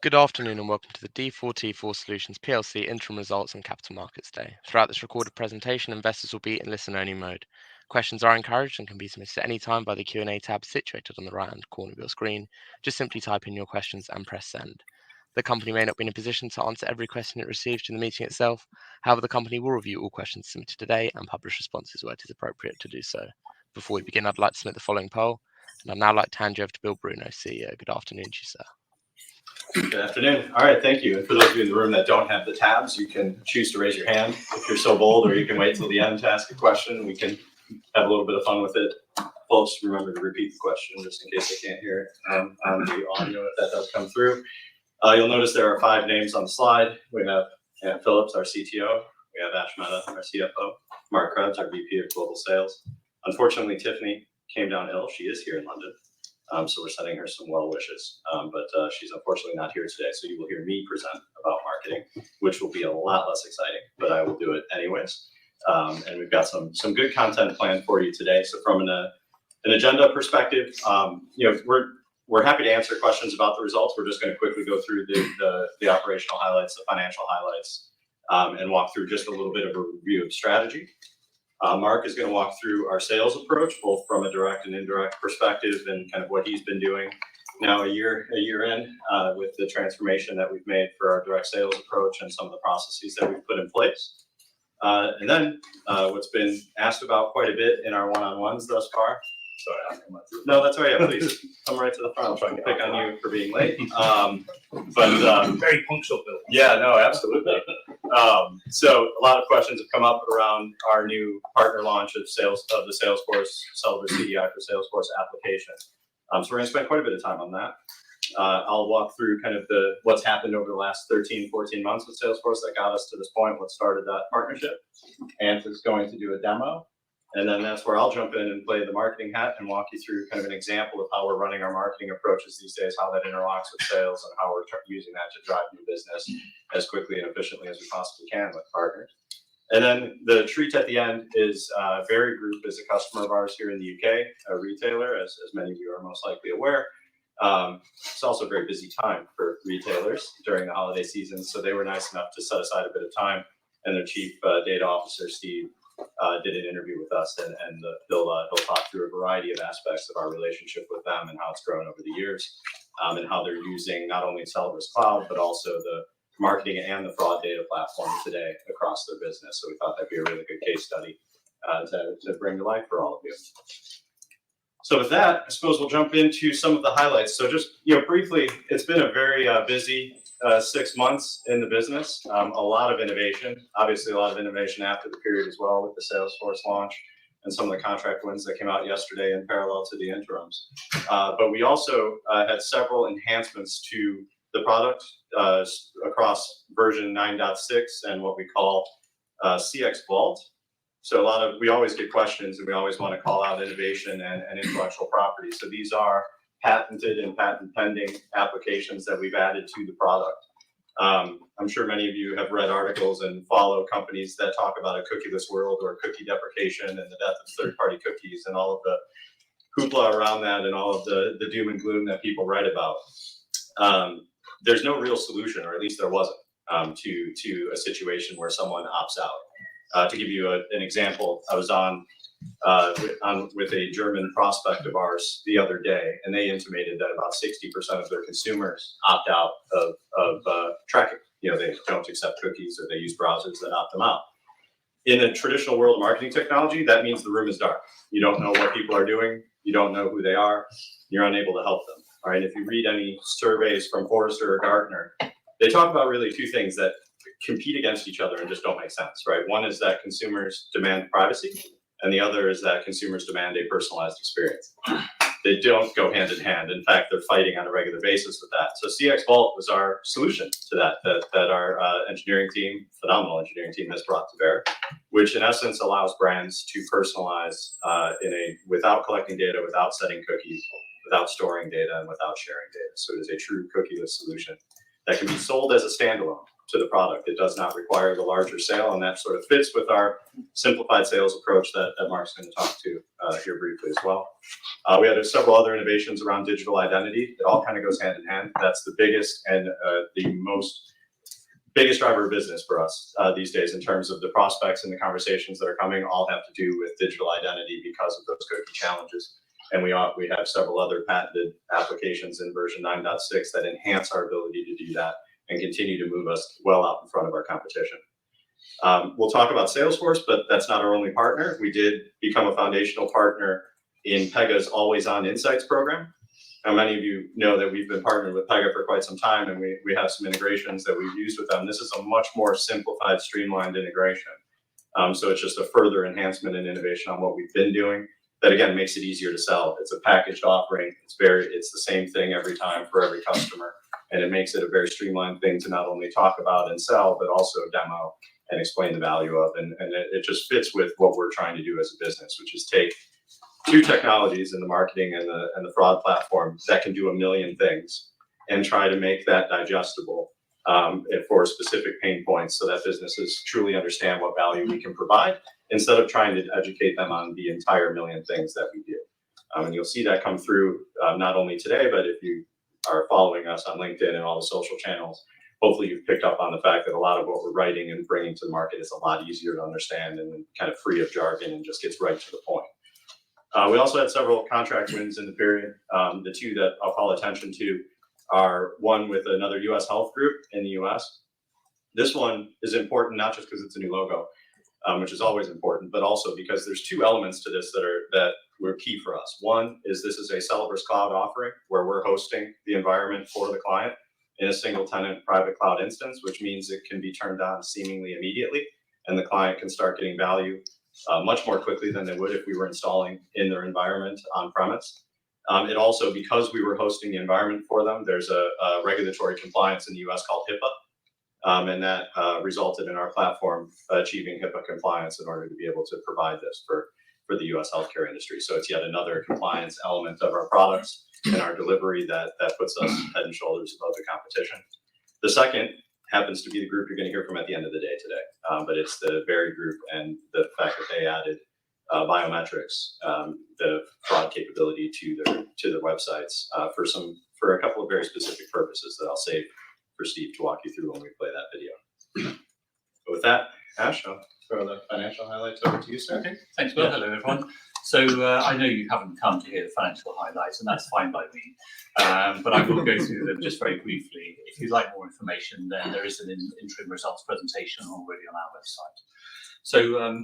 Good afternoon and welcome to the D4T4 Solutions PLC Interim Results and Capital Markets Day. Throughout this recorded presentation, investors will be in listen-only mode. Questions are encouraged and can be submitted at any time by the Q&A tab situated on the right-hand corner of your screen. Just simply type in your questions and press send. The company may not be in a position to answer every question it receives during the meeting itself. However, the company will review all questions submitted today and publish responses where it is appropriate to do so. Before we begin, I'd like to submit the following poll, and I'd now like to hand you over to Bill Bruno, CEO. Good afternoon to you, sir. Good afternoon. All right, thank you. And for those of you in the room that don't have the tabs, you can choose to raise your hand if you're so bold, or you can wait till the end to ask a question. We can have a little bit of fun with it. Folks, remember to repeat the question just in case they can't hear it on the audio if that does come through. You'll notice there are 5 names on the slide. We have Ann Phillips, our CTO. We have Ash Mehta, our CFO. Mark Krebs, our VP of Global Sales. Unfortunately, Tiffany came down ill. She is here in London. So we're sending her some well wishes, but she's unfortunately not here today. So you will hear me present about marketing, which will be a lot less exciting, but I will do it anyways. And we've got some good content planned for you today. So from an agenda perspective, we're happy to answer questions about the results. We're just going to quickly go through the operational highlights, the financial highlights, and walk through just a little bit of a review of strategy. Mark is going to walk through our sales approach, both from a direct and indirect perspective, and kind of what he's been doing now a year in with the transformation that we've made for our direct sales approach and some of the processes that we've put in place. And then what's been asked about quite a bit in our one-on-ones thus far. Sorry, no, that's all right. Yeah, please come right to the front. I'm trying to pick on you for being late. Very punctual, Bill. Yeah, no, absolutely. So a lot of questions have come up around our new partner launch of the Salesforce Celebrate CDI for Salesforce application. So we're going to spend quite a bit of time on that. I'll walk through kind of what's happened over the last 13, 14 months with Salesforce that got us to this point, what started that partnership. Ant is going to do a demo. And then that's where I'll jump in and play the marketing hat and walk you through kind of an example of how we're running our marketing approaches these days, how that interlocks with sales, and how we're using that to drive new business as quickly and efficiently as we possibly can with partners. And then the treat at the end is Very Group is a customer of ours here in the UK, a retailer, as many of you are most likely aware. It's also a very busy time for retailers during the holiday season, so they were nice enough to set aside a bit of time, and their chief data officer, Steve, did an interview with us, and he'll talk through a variety of aspects of our relationship with them and how it's grown over the years, and how they're using not only Celebrate Cloud, but also the marketing and the fraud data platform today across their business. So we thought that'd be a really good case study to bring to life for all of you. So with that, I suppose we'll jump into some of the highlights. So just briefly, it's been a very busy 6 months in the business. A lot of innovation, obviously a lot of innovation after the period as well with the Salesforce launch and some of the contract wins that came out yesterday in parallel to the interims. But we also had several enhancements to the product across version 9.6 and what we call CX Vault. So we always get questions, and we always want to call out innovation and intellectual property. So these are patented and patent pending applications that we've added to the product. I'm sure many of you have read articles and follow companies that talk about a cookieless world or cookie deprecation and the death of third-party cookies and all of the hoopla around that and all of the doom and gloom that people write about. There's no real solution, or at least there wasn't, to a situation where someone opts out. To give you an example, I was on with a German prospect of ours the other day, and they intimated that about 60% of their consumers opt out of tracking. They don't accept cookies, or they use browsers that opt them out. In the traditional world of marketing technology, that means the room is dark. You don't know what people are doing. You don't know who they are. You're unable to help them. All right. If you read any surveys from Forrester or Gartner, they talk about really 2 things that compete against each other and just don't make sense, right? One is that consumers demand privacy, and the other is that consumers demand a personalized experience. They don't go hand in hand. In fact, they're fighting on a regular basis with that. So CX Vault was our solution to that our engineering team, phenomenal engineering team, has brought to bear, which in essence allows brands to personalize without collecting data, without setting cookies, without storing data, and without sharing data. So it is a true cookieless solution that can be sold as a standalone to the product. It does not require the larger sale, and that sort of fits with our simplified sales approach that Mark's going to talk to here briefly as well. We had several other innovations around digital identity. It all kind of goes hand in hand. That's the biggest and the biggest driver of business for us these days in terms of the prospects and the conversations that are coming all have to do with digital identity because of those cookie challenges. And we have several other patented applications in version 9.6 that enhance our ability to do that and continue to move us well out in front of our competition. We'll talk about Salesforce, but that's not our only partner. We did become a foundational partner in Pega's Always On Insights program. Now, many of you know that we've been partnered with Pega for quite some time, and we have some integrations that we've used with them. This is a much more simplified, streamlined integration. So it's just a further enhancement and innovation on what we've been doing that, again, makes it easier to sell. It's a packaged offering. It's the same thing every time for every customer, and it makes it a very streamlined thing to not only talk about and sell, but also demo and explain the value of. And it just fits with what we're trying to do as a business, which is take two technologies in the marketing and the fraud platform that can do a million things and try to make that digestible for specific pain points so that businesses truly understand what value we can provide instead of trying to educate them on the entire million things that we do. And you'll see that come through not only today, but if you are following us on LinkedIn and all the social channels, hopefully you've picked up on the fact that a lot of what we're writing and bringing to the market is a lot easier to understand and kind of free of jargon and just gets right to the point. We also had several contract wins in the period. The two that I'll call attention to are one with another U.S. health group in the U.S. This one is important not just because it's a new logo, which is always important, but also because there's two elements to this that were key for us. One is this is a Celebris Cloud offering where we're hosting the environment for the client in a single tenant private cloud instance, which means it can be turned on seemingly immediately, and the client can start getting value much more quickly than they would if we were installing in their environment on premise. It also, because we were hosting the environment for them, there's a regulatory compliance in the US called HIPAA, and that resulted in our platform achieving HIPAA compliance in order to be able to provide this for the US healthcare industry. So it's yet another compliance element of our products and our delivery that puts us head and shoulders above the competition. The second happens to be the group you're going to hear from at the end of the day today, but it's the Berry Group and the fact that they added biometrics, the fraud capability to their websites for a couple of very specific purposes that I'll save for Steve to walk you through when we play that video. But with that, Ash, I'll throw the financial highlights over to you, sir. Okay, thanks, Will. Hello, everyone. So I know you haven't come to hear the financial highlights, and that's fine by me. But I will go through them just very briefly. If you'd like more information, then there is an interim results presentation already on our website. So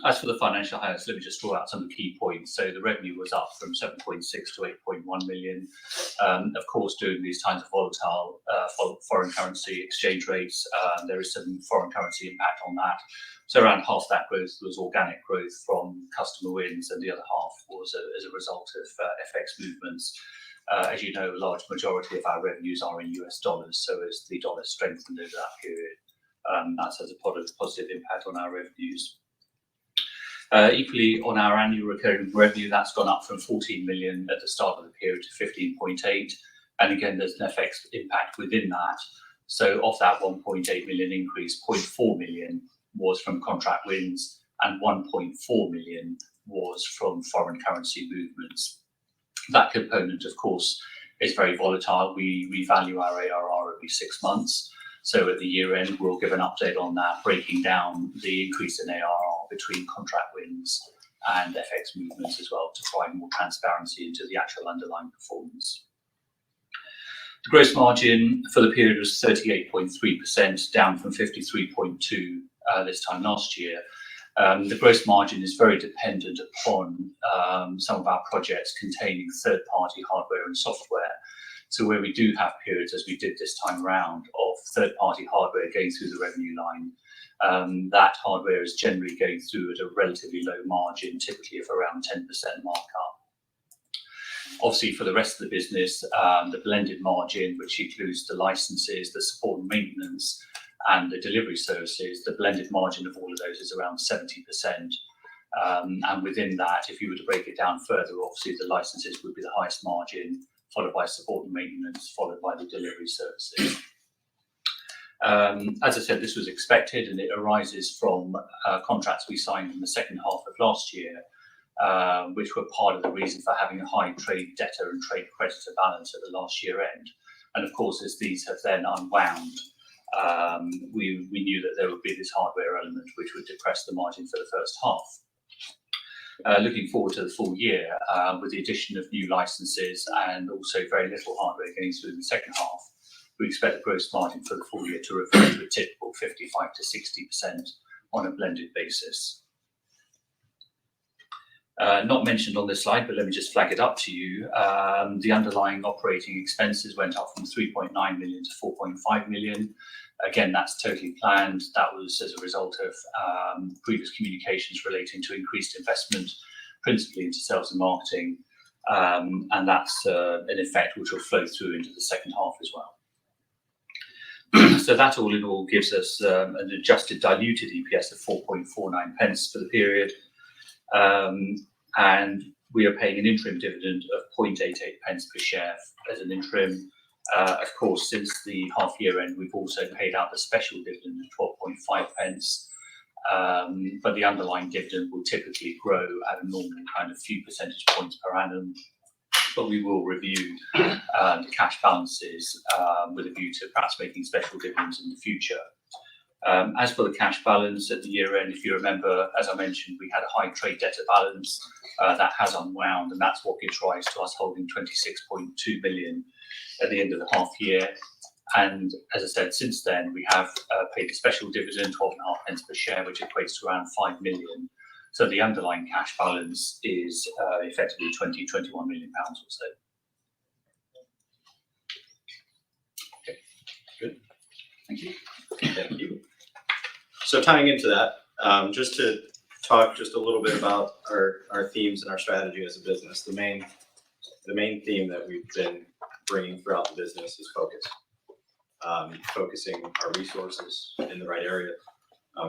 as for the financial highlights, let me just draw out some of the key points. So the revenue was up from 7.6 to 8.1 million. Of course, during these times of volatile foreign currency exchange rates, there is some foreign currency impact on that. So around half that growth was organic growth from customer wins, and the other half was as a result of FX movements. As you know, a large majority of our revenues are in US dollars, so as the dollar strengthened over that period, that has a positive impact on our revenues. Equally, on our annual recurring revenue, that's gone up from 14 million at the start of the period to 15.8. And again, there's an FX impact within that. So of that 1.8 million increase, 0.4 million was from contract wins and 1.4 million was from foreign currency movements. That component, of course, is very volatile. We revalue our ARR every 6 months. So at the year end, we'll give an update on that, breaking down the increase in ARR between contract wins and FX movements as well to provide more transparency into the actual underlying performance. The gross margin for the period was 38.3%, down from 53.2% this time last year. The gross margin is very dependent upon some of our projects containing third-party hardware and software. So where we do have periods, as we did this time around, of third-party hardware going through the revenue line, that hardware is generally going through at a relatively low margin, typically of around 10% markup. Obviously, for the rest of the business, the blended margin, which includes the licenses, the support and maintenance, and the delivery services, the blended margin of all of those is around 70%. And within that, if you were to break it down further, obviously the licenses would be the highest margin, followed by support and maintenance, followed by the delivery services. As I said, this was expected, and it arises from contracts we signed in the second half of last year, which were part of the reason for having a high trade debtor and trade creditor balance at the last year end. And of course, as these have then unwound, we knew that there would be this hardware element which would depress the margin for the first half. Looking forward to the full year, with the addition of new licenses and also very little hardware going through in the second half, we expect the gross margin for the full year to revert to a typical 55 to 60% on a blended basis. Not mentioned on this slide, but let me just flag it up to you. The underlying operating expenses went up from 3.9 million to 4.5 million. Again, that's totally planned. That was as a result of previous communications relating to increased investment, principally into sales and marketing. And that's an effect which will flow through into the second half as well. So that all in all gives us an adjusted diluted EPS of 4.49 pence for the period. And we are paying an interim dividend of 0.88 pence per share as an interim. Of course, since the half year end, we've also paid out the special dividend of 12.5 pence. But the underlying dividend will typically grow at a normal kind of few percentage points per annum. But we will review the cash balances with a view to perhaps making special dividends in the future. As for the cash balance at the year end, if you remember, as I mentioned, we had a high trade debtor balance that has unwound, and that's what gives rise to us holding 26.2 million at the end of the half year. And as I said, since then, we have paid a special dividend, 12.5 pence per share, which equates to around 5 million. So the underlying cash balance is effectively 21 million pounds or so. Okay, good. Thank you. Thank you. So tying into that, just to talk just a little bit about our themes and our strategy as a business. The main theme that we've been bringing throughout the business is focus. Focusing our resources in the right area,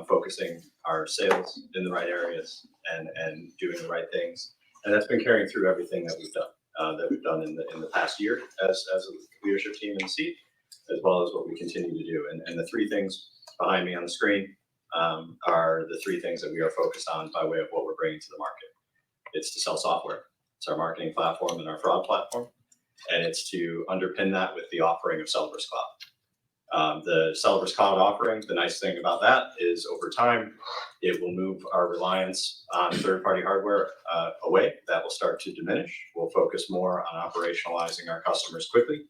focusing our sales in the right areas, and doing the right things. And that's been carrying through everything that we've done in the past year as a leadership team in the seat, as well as what we continue to do. And the three things behind me on the screen are the three things that we are focused on by way of what we're bringing to the market. It's to sell software. It's our marketing platform and our fraud platform. And it's to underpin that with the offering of Celebris Cloud. The Celebris Cloud offering, the nice thing about that is over time, it will move our reliance on third-party hardware away. That will start to diminish. We'll focus more on operationalizing our customers quickly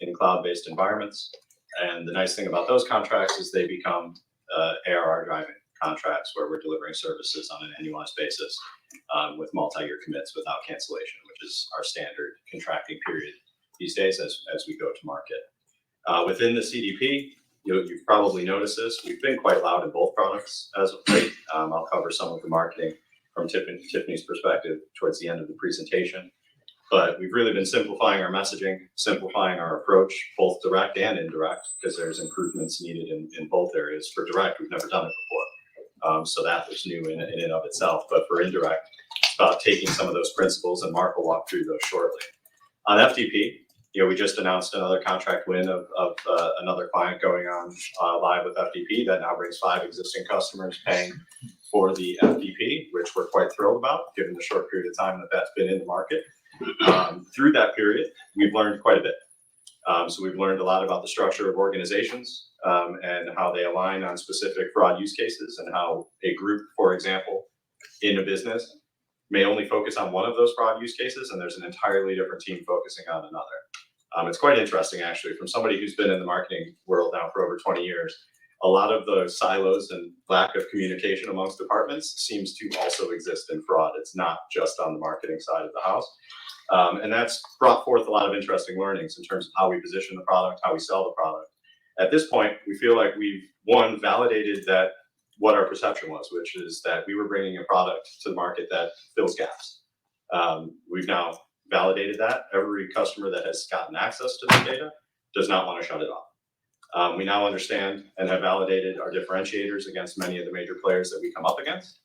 in cloud-based environments. And the nice thing about those contracts is they become ARR driving contracts where we're delivering services on an annualized basis with multi-year commits without cancellation, which is our standard contracting period these days as we go to market. Within the CDP, you've probably noticed this. We've been quite loud in both products as of late. I'll cover some of the marketing from Tiffany's perspective towards the end of the presentation. But we've really been simplifying our messaging, simplifying our approach, both direct and indirect, because there's improvements needed in both areas. For direct, we've never done it before. So that was new in and of itself. But for indirect, it's about taking some of those principles, and Mark will walk through those shortly. On FTP, we just announced another contract win of another client going on live with FTP. That now brings 5 existing customers paying for the FTP, which we're quite thrilled about, given the short period of time that that's been in the market. Through that period, we've learned quite a bit. So we've learned a lot about the structure of organizations and how they align on specific fraud use cases, and how a group, for example, in a business may only focus on one of those fraud use cases, and there's an entirely different team focusing on another. It's quite interesting, actually, from somebody who's been in the marketing world now for over 20 years. A lot of the silos and lack of communication amongst departments seems to also exist in fraud. It's not just on the marketing side of the house. And that's brought forth a lot of interesting learnings in terms of how we position the product, how we sell the product. At this point, we feel like we've, validated that what our perception was, which is that we were bringing a product to the market that fills gaps. We've now validated that. Every customer that has gotten access to this data does not want to shut it off. We now understand and have validated our differentiators against many of the major players that we come up against.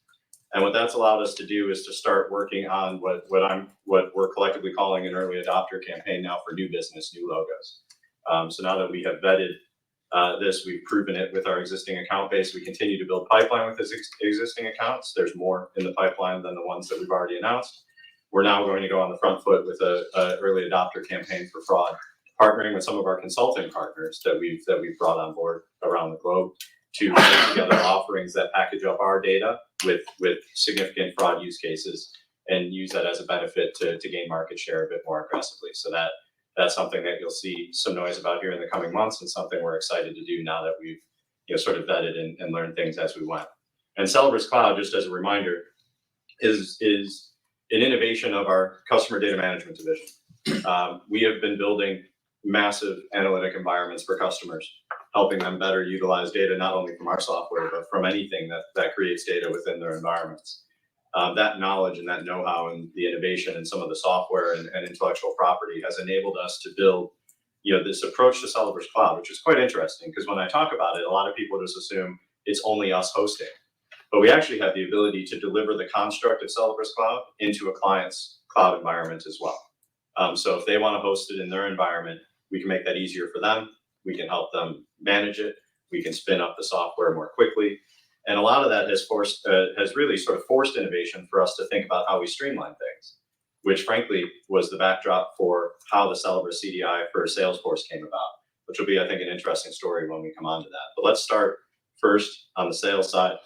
And what that's allowed us to do is to start working on what we're collectively calling an early adopter campaign now for new business, new logos. So now that we have vetted this. We've proven it with our existing account base. We continue to build pipeline with existing accounts. There's more in the pipeline than the ones that we've already announced. We're now going to go on the front foot with a early adopter campaign for fraud, partnering with some of our consulting partners that we've brought on board around the globe to put together offerings that package up our data with significant fraud use cases and use that as a benefit to gain market share a bit more aggressively. So that's something that you'll see some noise about here in the coming months, and something we're excited to do now that we've sort of vetted and learned things as we went. And Celebris Cloud, just as a reminder, is an innovation of our customer data management division. We have been building massive analytic environments for customers, helping them better utilize data, not only from our software, but from anything that creates data within their environments. That knowledge and that know-how and the innovation and some of the software and intellectual property has enabled us to build, this approach to Celebris Cloud, which is quite interesting, because when I talk about it, a lot of people just assume it's only us hosting. But we actually have the ability to deliver the construct of Celebris Cloud into a client's cloud environment as well. So if they want to host it in their environment, we can make that easier for them. We can help them manage it. We can spin up the software more quickly. And a lot of that has really sort of forced innovation for us to think about how we streamline things, which frankly was the backdrop for how the Celebris CDI for Salesforce came about, which will be, I think, an interesting story when we come on to that. But let's start first on the sales side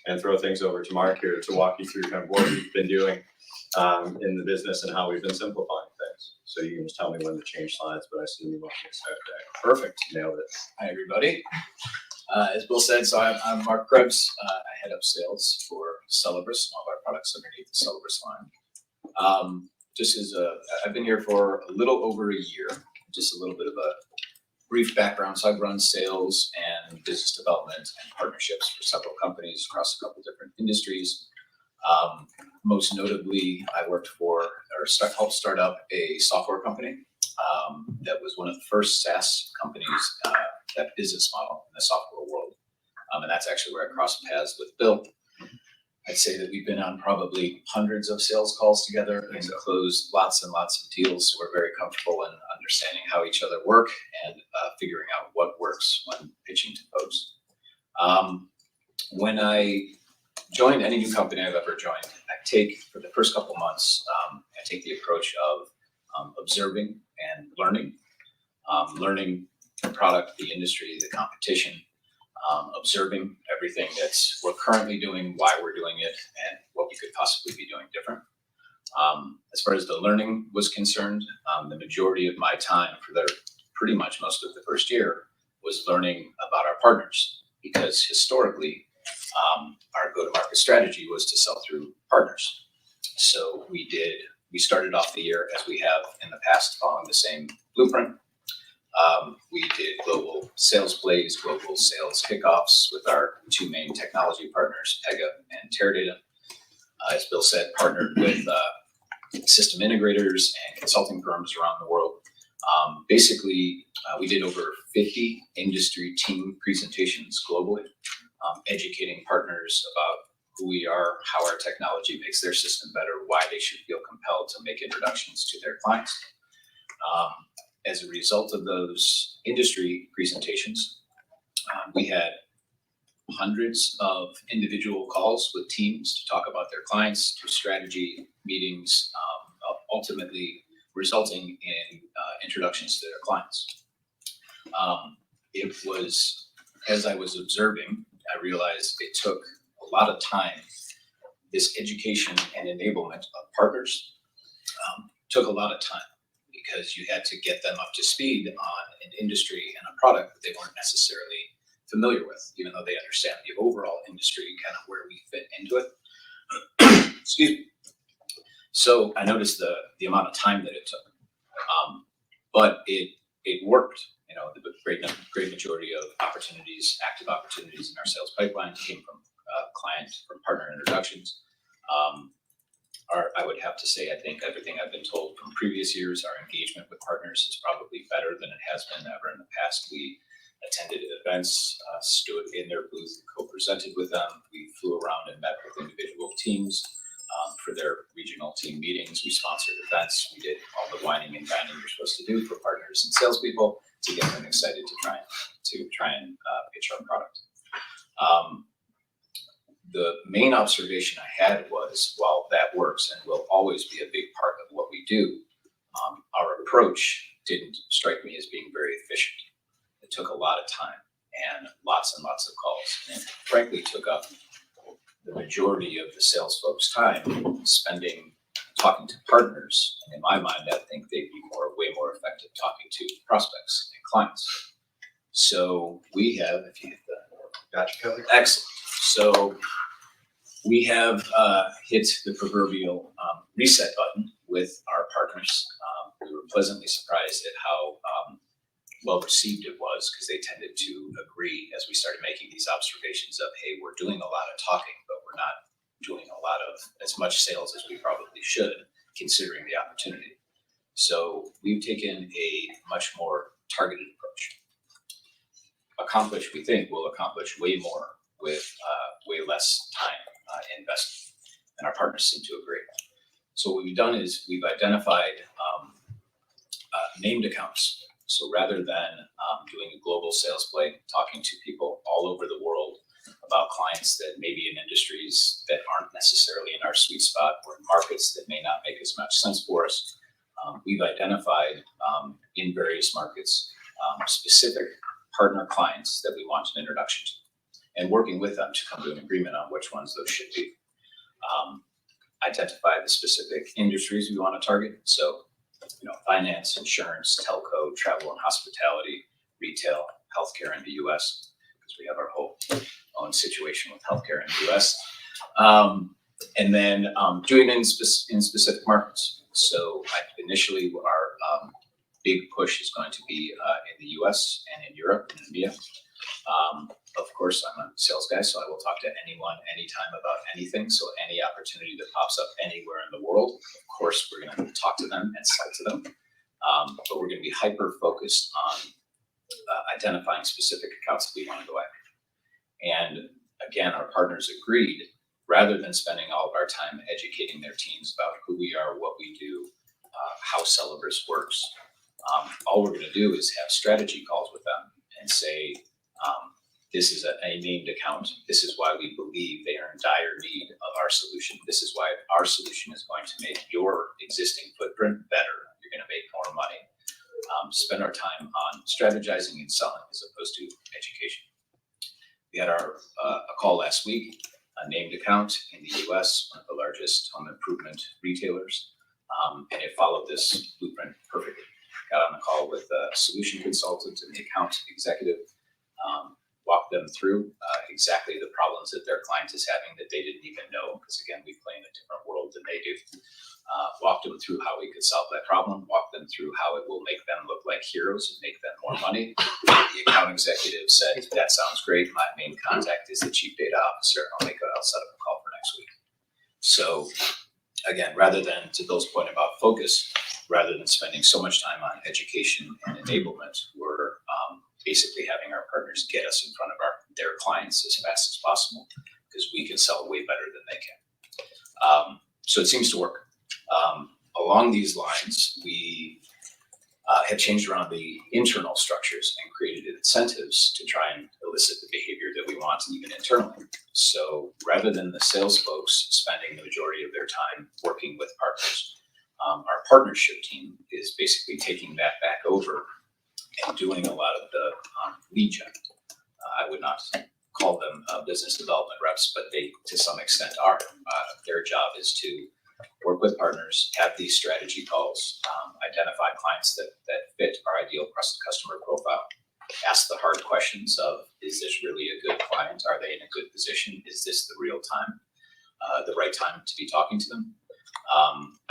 and throw things over to Mark here to walk you through kind of what we've been doing in the business and how we've been simplifying things. So you can just tell me when to change slides, but I assume you want me to start there. Perfect. Nailed it. Hi, everybody. As Bill said, so I'm Mark Krebs. I head up sales for Celebris, all of our products underneath the Celebris line. I've been here for a little over a year. Just a little bit of a brief background. So I've run sales and business development and partnerships for several companies across a couple different industries. Most notably, I worked for helped start up a software company that was one of the first SaaS companies, that business model in the software world. And that's actually where I crossed paths with Bill. I'd say that we've been on probably hundreds of sales calls together and closed lots and lots of deals. So we're very comfortable in understanding how each other work and figuring out what works when pitching to folks. When I joined any new company I've ever joined, for the first couple months, I take the approach of observing and learning the product, the industry, the competition, observing everything we're currently doing, why we're doing it, and what we could possibly be doing different. As far as the learning was concerned, the majority of my time for pretty much most of the first year was learning about our partners, because historically, our go-to-market strategy was to sell through partners. So we started off the year as we have in the past, following the same blueprint. We did global sales plays, global sales kickoffs with our two main technology partners, Pega and Teradata. As Bill said, partnered with system integrators and consulting firms around the world. Basically, we did over 50 industry team presentations globally, educating partners about who we are, how our technology makes their system better, why they should feel compelled to make introductions to their clients. As a result of those industry presentations, we had hundreds of individual calls with teams to talk about their clients, through strategy meetings, ultimately resulting in introductions to their clients. It was, as I was observing, I realized it took a lot of time. This education and enablement of partners took a lot of time, because you had to get them up to speed on an industry and a product that they weren't necessarily familiar with, even though they understand the overall industry and kind of where we fit into it. Excuse me. So I noticed the amount of time that it took, but it worked. The great majority of opportunities, active opportunities in our sales pipeline came from partner introductions. I would have to say, I think everything I've been told from previous years, our engagement with partners is probably better than it has been ever in the past. We attended events, stood in their booth, co-presented with them. We flew around and met with individual teams for their regional team meetings. We sponsored events. We did all the whining and dining you're supposed to do for partners and salespeople. to get them excited to try and pitch our product. The main observation I had was, while that works and will always be a big part of what we do, our approach didn't strike me as being very efficient. It took a lot of time and lots of calls, and it frankly took up the majority of the sales folks' time spending talking to partners. And in my mind, I think they'd be way more effective talking to prospects and clients. So we have, if you hit the, Gotcha, Kelly. excellent. So we have hit the proverbial reset button with our partners. We were pleasantly surprised at how well received it was, because they tended to agree as we started making these observations of, hey, we're doing a lot of talking, but we're not doing a lot of as much sales as we probably should, considering the opportunity. So we've taken a much more targeted approach. We think we'll accomplish way more with way less time invested, and our partners seem to agree. So what we've done is we've identified named accounts. So rather than doing a global sales play, talking to people all over the world about clients that may be in industries that aren't necessarily in our sweet spot, or in markets that may not make as much sense for us, we've identified in various markets specific partner clients that we want an introduction to, and working with them to come to an agreement on which ones those should be. Identify the specific industries we want to target. So, finance, insurance, telco, travel and hospitality, retail, healthcare in the US, because we have our whole own situation with healthcare in the US. And then doing it in specific markets. So initially our big push is going to be in the US and in Europe and EMEA. Of course, I'm a sales guy, so I will talk to anyone, anytime about anything. So any opportunity that pops up anywhere in the world, of course, we're going to talk to them and sell to them. But we're going to be hyper focused on identifying specific accounts that we want to go after. And again, our partners agreed, rather than spending all of our time educating their teams about who we are, what we do, how Celebris works, all we're going to do is have strategy calls with them and say, this is a named account. This is why we believe they are in dire need of our solution. This is why our solution is going to make your existing footprint better. You're going to make more money. Spend our time on strategizing and selling as opposed to education. We had a call last week, a named account in the US, one of the largest home improvement retailers, and it followed this blueprint perfectly. Got on the call with a solution consultant and the account executive, walked them through exactly the problems that their client is having that they didn't even know, because again, we play in a different world than they do. Walked them through how we could solve that problem, walked them through how it will make them look like heroes and make them more money. The account executive said, that sounds great. My main contact is the chief data officer. I'll set up a call for next week. So again, rather than, to Bill's point about focus, rather than spending so much time on education and enablement, we're basically having our partners get us in front of their clients as fast as possible, because we can sell way better than they can. So it seems to work. Along these lines, we have changed around the internal structures and created incentives to try and elicit the behavior that we want even internally. So rather than the sales folks spending the majority of their time working with partners, our partnership team is basically taking that back over and doing a lot of the lead gen. I would not call them business development reps, but they to some extent are. Their job is to work with partners, have these strategy calls, identify clients that fit our ideal customer profile, ask the hard questions of, is this really a good client? Are they in a good position? Is this the real time, the right time to be talking to them?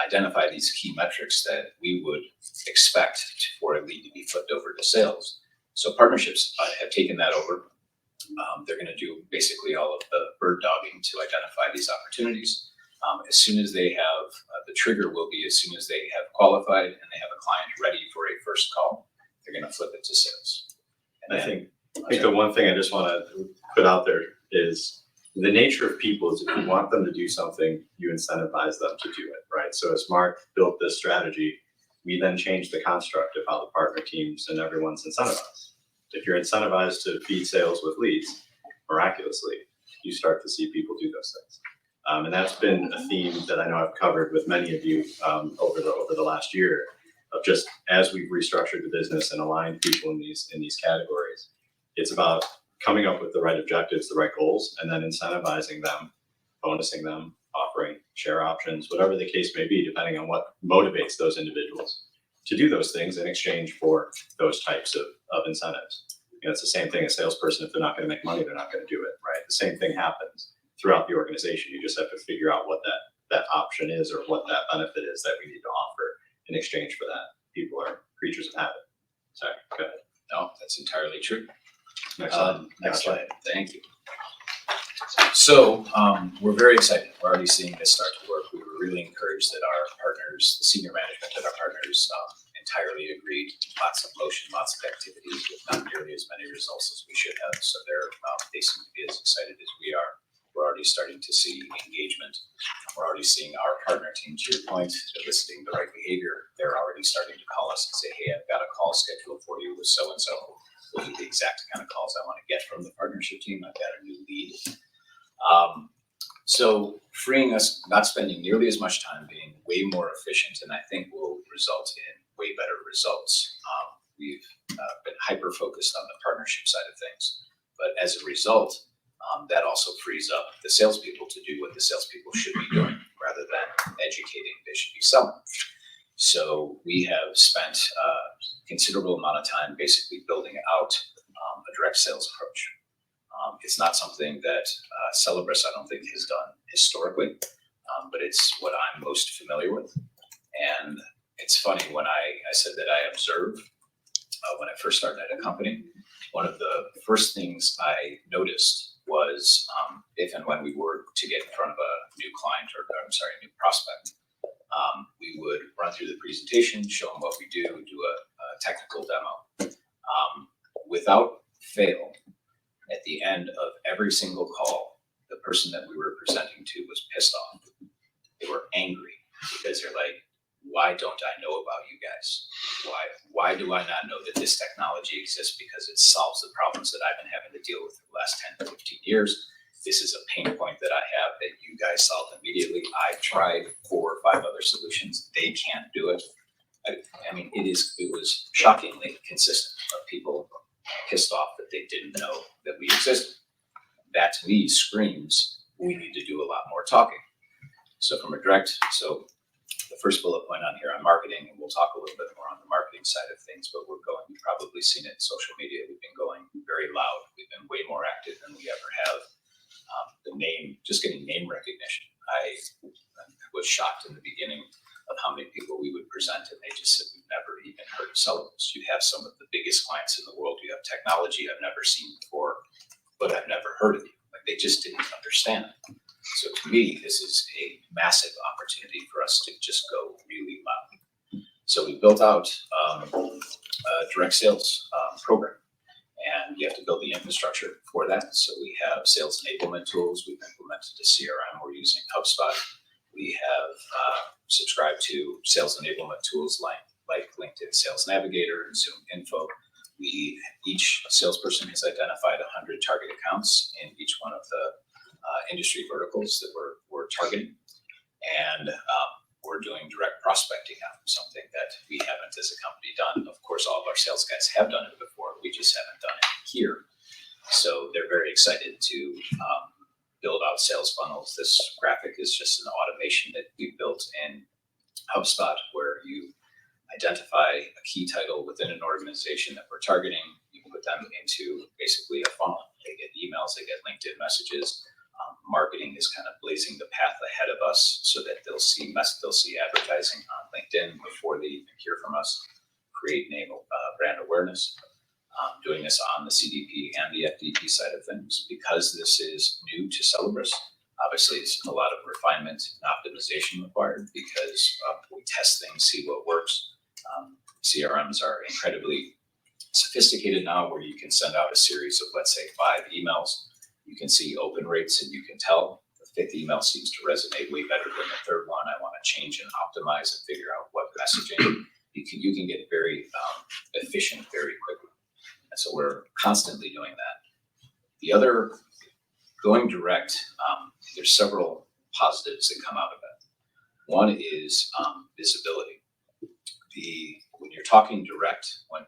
Identify these key metrics that we would expect for a lead to be flipped over to sales. So partnerships have taken that over. They're going to do basically all of the bird dogging to identify these opportunities. As soon as they have, the trigger will be as soon as they have qualified and they have a client ready for a first call, they're going to flip it to sales. And I think the one thing I just want to put out there is the nature of people is if you want them to do something, you incentivize them to do it, right? So as Mark built this strategy, we then change the construct of how the partner teams and everyone's incentivized. If you're incentivized to feed sales with leads, miraculously, you start to see people do those things. And that's been a theme that I know I've covered with many of you over the last year, of just as we've restructured the business and aligned people in these categories. It's about coming up with the right objectives, the right goals, and then incentivizing them, bonusing them, offering share options, whatever the case may be, depending on what motivates those individuals to do those things in exchange for those types of incentives. You know, it's the same thing. A salesperson, if they're not going to make money, they're not going to do it, right? The same thing happens throughout the organization. You just have to figure out what that option is, or what that benefit is that we need to offer in exchange for that. People are creatures of habit. Sorry, go ahead. No, that's entirely true. Next slide. Next slide. Thank you. So we're very excited. We're already seeing this start to work. We were really encouraged that our partners, the senior management of our partners, entirely agreed. Lots of motion, lots of activities, with not nearly as many results as we should have. So they seem to be as excited as we are. We're already starting to see engagement. We're already seeing our partner team, to your point, eliciting the right behavior. They're already starting to call us and say, hey, I've got a call scheduled for you with so-and-so. Those are the exact kind of calls I want to get from the partnership team. I've got a new lead. So freeing us, not spending nearly as much time, being way more efficient, and I think will result in way better results. We've been hyper-focused on the partnership side of things, but as a result, that also frees up the salespeople to do what the salespeople should be doing rather than educating. They should be selling. So we have spent a considerable amount of time basically building out a direct sales approach. It's not something that Celebris, I don't think, has done historically, but it's what I'm most familiar with. And it's funny, when I said that I observed when I first started at a company, one of the first things I noticed was if and when we were to get in front of a new client, or I'm sorry, a new prospect, we would run through the presentation, show them what we do a technical demo. Without fail, at the end of every single call, the person that we were presenting to was pissed off. They were angry because they're like, why don't I know about you guys? Why do I not know that this technology exists? Because it solves the problems that I've been having to deal with for the last 10 to 15 years. This is a pain point that I have that you guys solve immediately. I've tried 4 or 5 other solutions. They can't do it. I mean, it was shockingly consistent of people pissed off that they didn't know that we existed. That to me screams, we need to do a lot more talking. So the first bullet point on here on marketing, and we'll talk a little bit more on the marketing side of things, but you've probably seen it in social media. We've been going very loud. We've been way more active than we ever have. Just getting name recognition. I was shocked in the beginning of how many people we would present, and they just said, we've never even heard of Celebris. You have some of the biggest clients in the world. You have technology I've never seen before, but I've never heard of you. Like, they just didn't understand. So to me, this is a massive opportunity for us to just go really loud. So we built out a direct sales program, and you have to build the infrastructure for that. So we have sales enablement tools. We've implemented a CRM. We're using HubSpot. We have subscribed to sales enablement tools like LinkedIn Sales Navigator and Zoom Info. Each salesperson has identified 100 target accounts in each one of the industry verticals that we're targeting. And we're doing direct prospecting now, something that we haven't as a company done. Of course, all of our sales guys have done it before. We just haven't done it here. So they're very excited to build out sales funnels. This graphic is just an automation that we built in HubSpot, where you identify a key title within an organization that we're targeting. You put them into basically a funnel. They get emails, they get LinkedIn messages. Marketing is kind of blazing the path ahead of us so that they'll see advertising on LinkedIn before they even hear from us. Create brand awareness. Doing this on the CDP and the FDP side of things. Because this is new to Celebris, obviously it's a lot of refinement and optimization required, because we test things, see what works. CRMs are incredibly sophisticated now, where you can send out a series of, let's say, 5 emails. You can see open rates, and you can tell the 5th email seems to resonate way better than the 3rd one. I want to change and optimize and figure out what messaging you can get very efficient very quickly. And so we're constantly doing that. The other, going direct, there's several positives that come out of it. One is visibility. When you're talking direct, when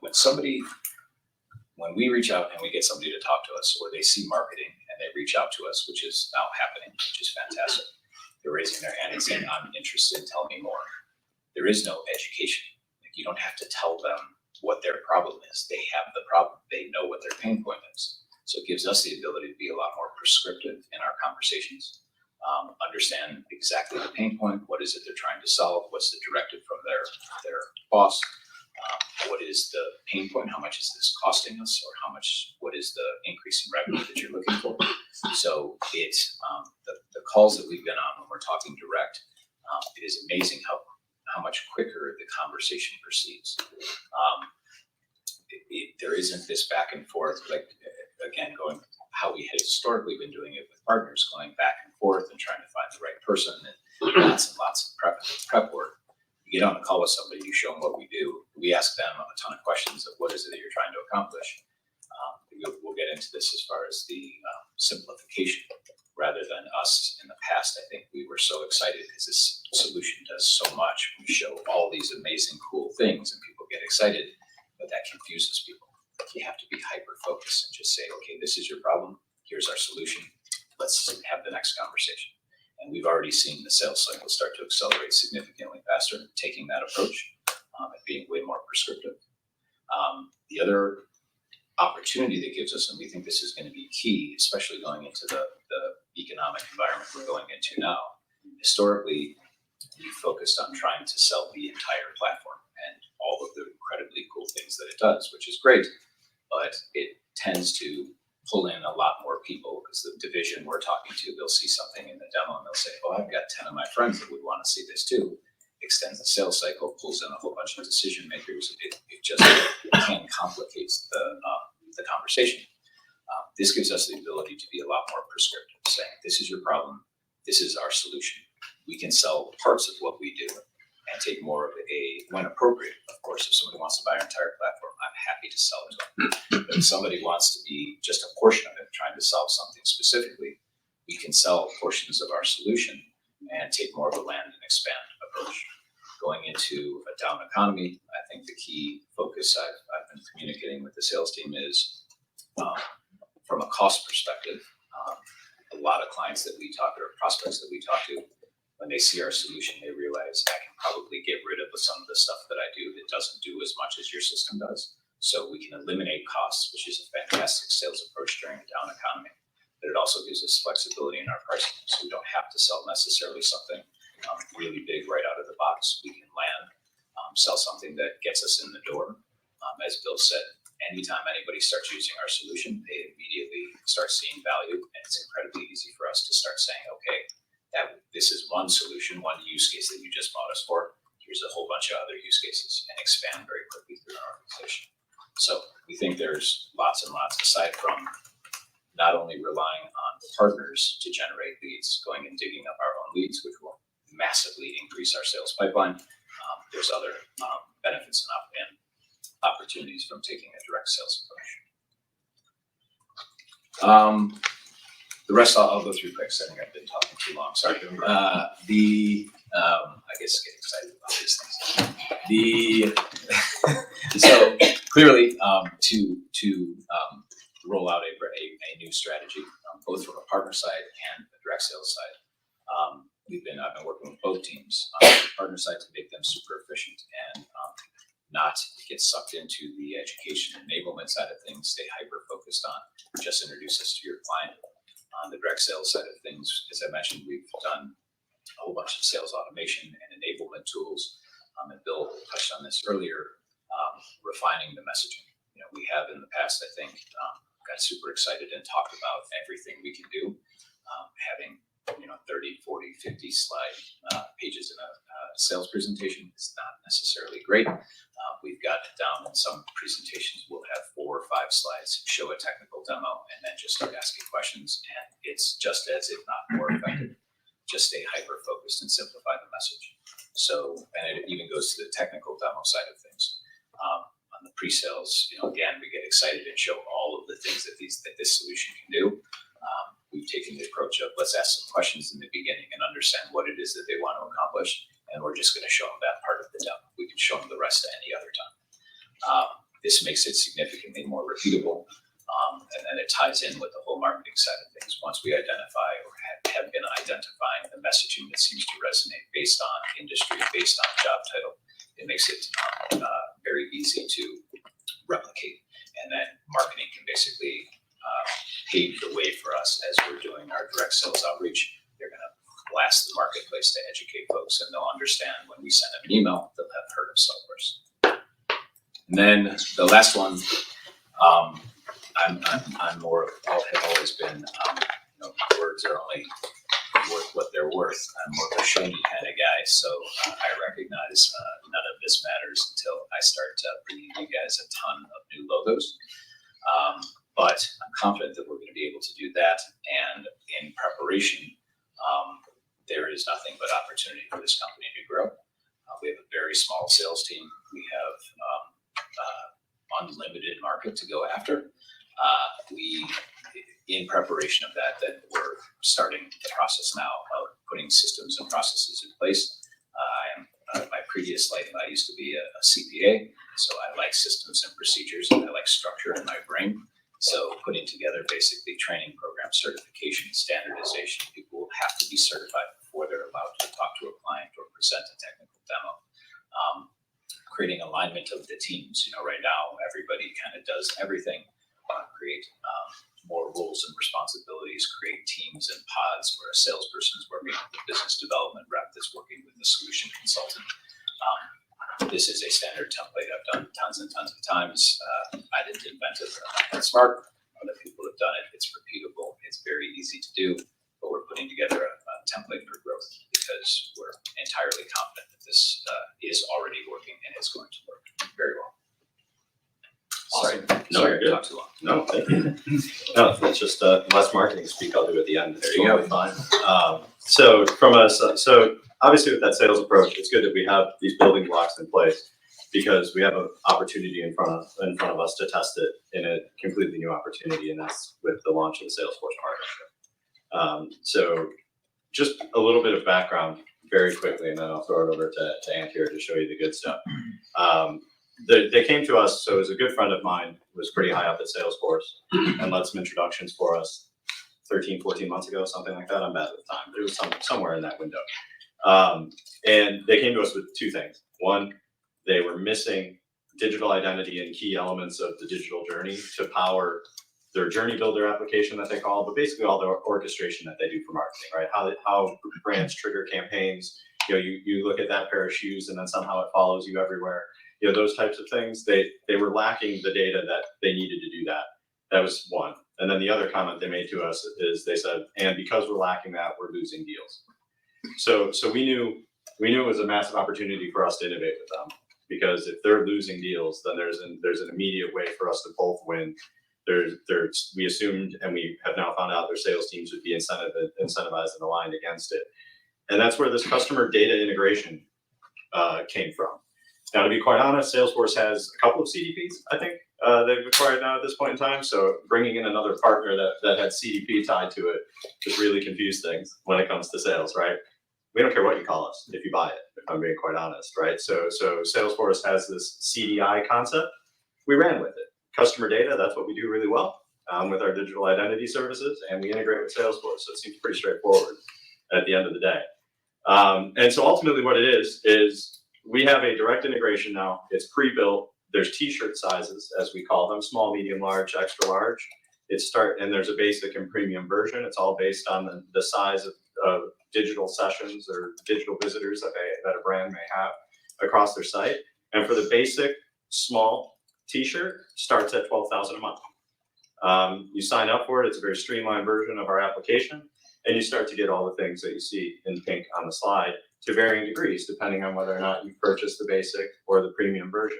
we reach out and we get somebody to talk to us, or they see marketing and they reach out to us, which is now happening, which is fantastic. They're raising their hand and saying, I'm interested, tell me more. There is no education. Like, you don't have to tell them what their problem is. They have the problem. They know what their pain point is. So it gives us the ability to be a lot more prescriptive in our conversations, understand exactly the pain point, what is it they're trying to solve, what's the directive from their boss, what is the pain point, how much is this costing us, or what is the increase in revenue that you're looking for. So it's the calls that we've been on when we're talking direct, it is amazing how much quicker the conversation proceeds. There isn't this back and forth, like, again, going how we had historically been doing it with partners, going back and forth and trying to find the right person, and lots and lots of prep work. You get on a call with somebody, you show them what we do. We ask them a ton of questions of what is it that you're trying to accomplish. We'll get into this as far as the simplification, rather than us in the past. I think we were so excited because this solution does so much. We show all these amazing, cool things, and people get excited, but that confuses people. You have to be hyper-focused and just say, okay, this is your problem. Here's our solution. Let's have the next conversation. And we've already seen the sales cycle start to accelerate significantly faster, taking that approach and being way more prescriptive. The other opportunity that gives us, and we think this is going to be key, especially going into the economic environment we're going into now. Historically, we focused on trying to sell the entire platform and all of the incredibly cool things that it does, which is great, but it tends to pull in a lot more people, because the division we're talking to, they'll see something in the demo and they'll say, oh, I've got 10 of my friends that would want to see this too. Extends the sales cycle, pulls in a whole bunch of decision makers. It just can complicate the conversation. This gives us the ability to be a lot more prescriptive, saying, this is your problem, this is our solution. We can sell parts of what we do and take more of when appropriate. Of course, if somebody wants to buy our entire platform, I'm happy to sell it to them. But if somebody wants to be just a portion of it, trying to solve something specifically, we can sell portions of our solution and take more of a land and expand approach. Going into a down economy, I think the key focus I've been communicating with the sales team is from a cost perspective. A lot of clients that we talk to, or prospects that we talk to, when they see our solution, they realize I can probably get rid of some of the stuff that I do that doesn't do as much as your system does. So we can eliminate costs, which is a fantastic sales approach during a down economy. But it also gives us flexibility in our pricing, so we don't have to sell necessarily something really big right out of the box. We can land, sell something that gets us in the door. As Bill said, anytime anybody starts using our solution, they immediately start seeing value, and it's incredibly easy for us to start saying, okay, this is one solution, one use case that you just bought us for. Here's a whole bunch of other use cases, and expand very quickly through our organization. So we think there's lots and lots, aside from not only relying on partners to generate leads, going and digging up our own leads, which will massively increase our sales pipeline. There's other benefits and opportunities from taking a direct sales approach. The rest I'll go through quick, because I think I've been talking too long. Sorry. I guess get excited about these things. So clearly, to roll out a new strategy, both from a partner side and the direct sales side. I've been working with both teams on the partner side to make them super efficient and not get sucked into the education enablement side of things. Stay hyper focused on just introduce us to your client. On the direct sales side of things, as I mentioned, we've done a whole bunch of sales automation and enablement tools. And Bill touched on this earlier, refining the messaging. We have in the past, I think, got super excited and talked about everything we can do. Having 30, 40, 50 slide pages in a sales presentation is not necessarily great. We've got it down in some presentations. We'll have 4 or 5 slides, show a technical demo, and then just start asking questions. And it's just as, if not more effective. Just stay hyper focused and simplify the message. So, and it even goes to the technical demo side of things. On the pre-sales, again, we get excited and show all of the things that this solution can do. We've taken the approach of let's ask some questions in the beginning and understand what it is that they want to accomplish, and we're just going to show them that part of the demo. We can show them the rest at any other time. This makes it significantly more repeatable, and then it ties in with the whole marketing side of things. Once we identify or have been identifying the messaging that seems to resonate based on industry, based on job title, it makes it very easy to replicate. And then marketing can basically pave the way for us as we're doing our direct sales outreach. They're going to blast the marketplace to educate folks, and they'll understand when we send them an email, they'll have heard of Salesforce. And then the last one, I'm more, have always been, words are only worth what they're worth. I'm more of a show me kind of guy, so I recognize none of this matters until I start bringing you guys a ton of new logos. But I'm confident that we're going to be able to do that, and in preparation, there is nothing but opportunity for this company to grow. We have a very small sales team. We have unlimited market to go after. In preparation of that we're starting the process now of putting systems and processes in place. My previous life, I used to be a CPA, so I like systems and procedures, and I like structure in my brain. So putting together basically training programs, certification, standardization. People will have to be certified before they're allowed to talk to a client or present a technical demo. Creating alignment of the teams. Right now everybody kind of does everything. Create more roles and responsibilities, create teams and pods where a salesperson is working with the business development rep that's working with the solution consultant. This is a standard template I've done tons and tons of times. I didn't invent it, but I'm not that smart. Other people have done it. It's repeatable. It's very easy to do, but we're putting together a template for growth because we're entirely confident that this is already working and is going to work very well. Sorry, No, you're good. talk too long. No, thank you. No, that's just less marketing speak I'll do at the end. There you go. Fine. So obviously with that sales approach, it's good that we have these building blocks in place because we have an opportunity in front of us to test it in a completely new opportunity, and that's with the launch of the Salesforce partnership. So just a little bit of background very quickly, and then I'll throw it over to Ant here to show you the good stuff. They came to us, so it was a good friend of mine who was pretty high up at Salesforce and led some introductions for us 13, 14 months ago, something like that. I'm bad with time, but it was somewhere in that window. And they came to us with two things. One, they were missing digital identity and key elements of the digital journey to power their journey builder application that they call, but basically all the orchestration that they do for marketing, right? How brands trigger campaigns. You look at that pair of shoes and then somehow it follows you everywhere. Those types of things, they were lacking the data that they needed to do that. That was one. And then the other comment they made to us is they said, and because we're lacking that, we're losing deals. So we knew it was a massive opportunity for us to innovate with them, because if they're losing deals, then there's an immediate way for us to both win. We assumed, and we have now found out, their sales teams would be incentivized and aligned against it. And that's where this customer data integration came from. Now, to be quite honest, Salesforce has a couple of CDPs, I think, they've acquired now at this point in time. So bringing in another partner that had CDP tied to it just really confused things when it comes to sales, right? We don't care what you call us if you buy it, if I'm being quite honest, right? So Salesforce has this CDI concept. We ran with it. Customer data, that's what we do really well with our digital identity services, and we integrate with Salesforce. So it seems pretty straightforward at the end of the day. And so ultimately what it is we have a direct integration now. It's pre-built. There's t-shirt sizes, as we call them, small, medium, large, extra large. And there's a basic and premium version. It's all based on the size of digital sessions or digital visitors that a brand may have across their site. And for the basic small t-shirt, starts at $12,000 a month. You sign up for it. It's a very streamlined version of our application, and you start to get all the things that you see in pink on the slide to varying degrees, depending on whether or not you purchase the basic or the premium version.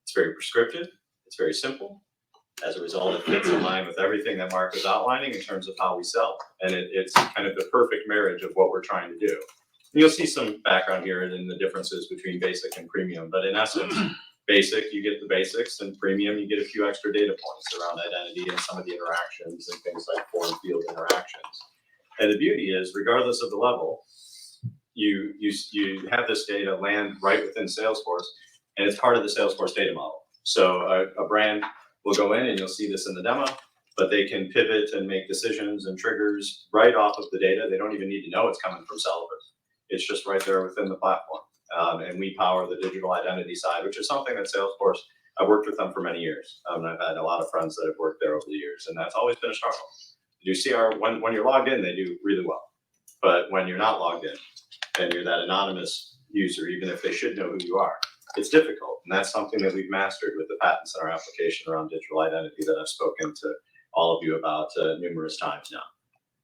It's very prescriptive. It's very simple. As a result, it fits in line with everything that Mark was outlining in terms of how we sell. And it's kind of the perfect marriage of what we're trying to do. You'll see some background here in the differences between basic and premium, but in essence, basic, you get the basics, and premium, you get a few extra data points around identity and some of the interactions and things like form field interactions. And the beauty is, regardless of the level, you have this data land right within Salesforce, and it's part of the Salesforce data model. So a brand will go in, and you'll see this in the demo, but they can pivot and make decisions and triggers right off of the data. They don't even need to know it's coming from Salesforce. It's just right there within the platform. And we power the digital identity side, which is something that Salesforce, I've worked with them for many years. And I've had a lot of friends that have worked there over the years, and that's always been a struggle. You see when you're logged in, they do really well. But when you're not logged in and you're that anonymous user, even if they should know who you are, it's difficult. And that's something that we've mastered with the patents in our application around digital identity that I've spoken to all of you about numerous times now.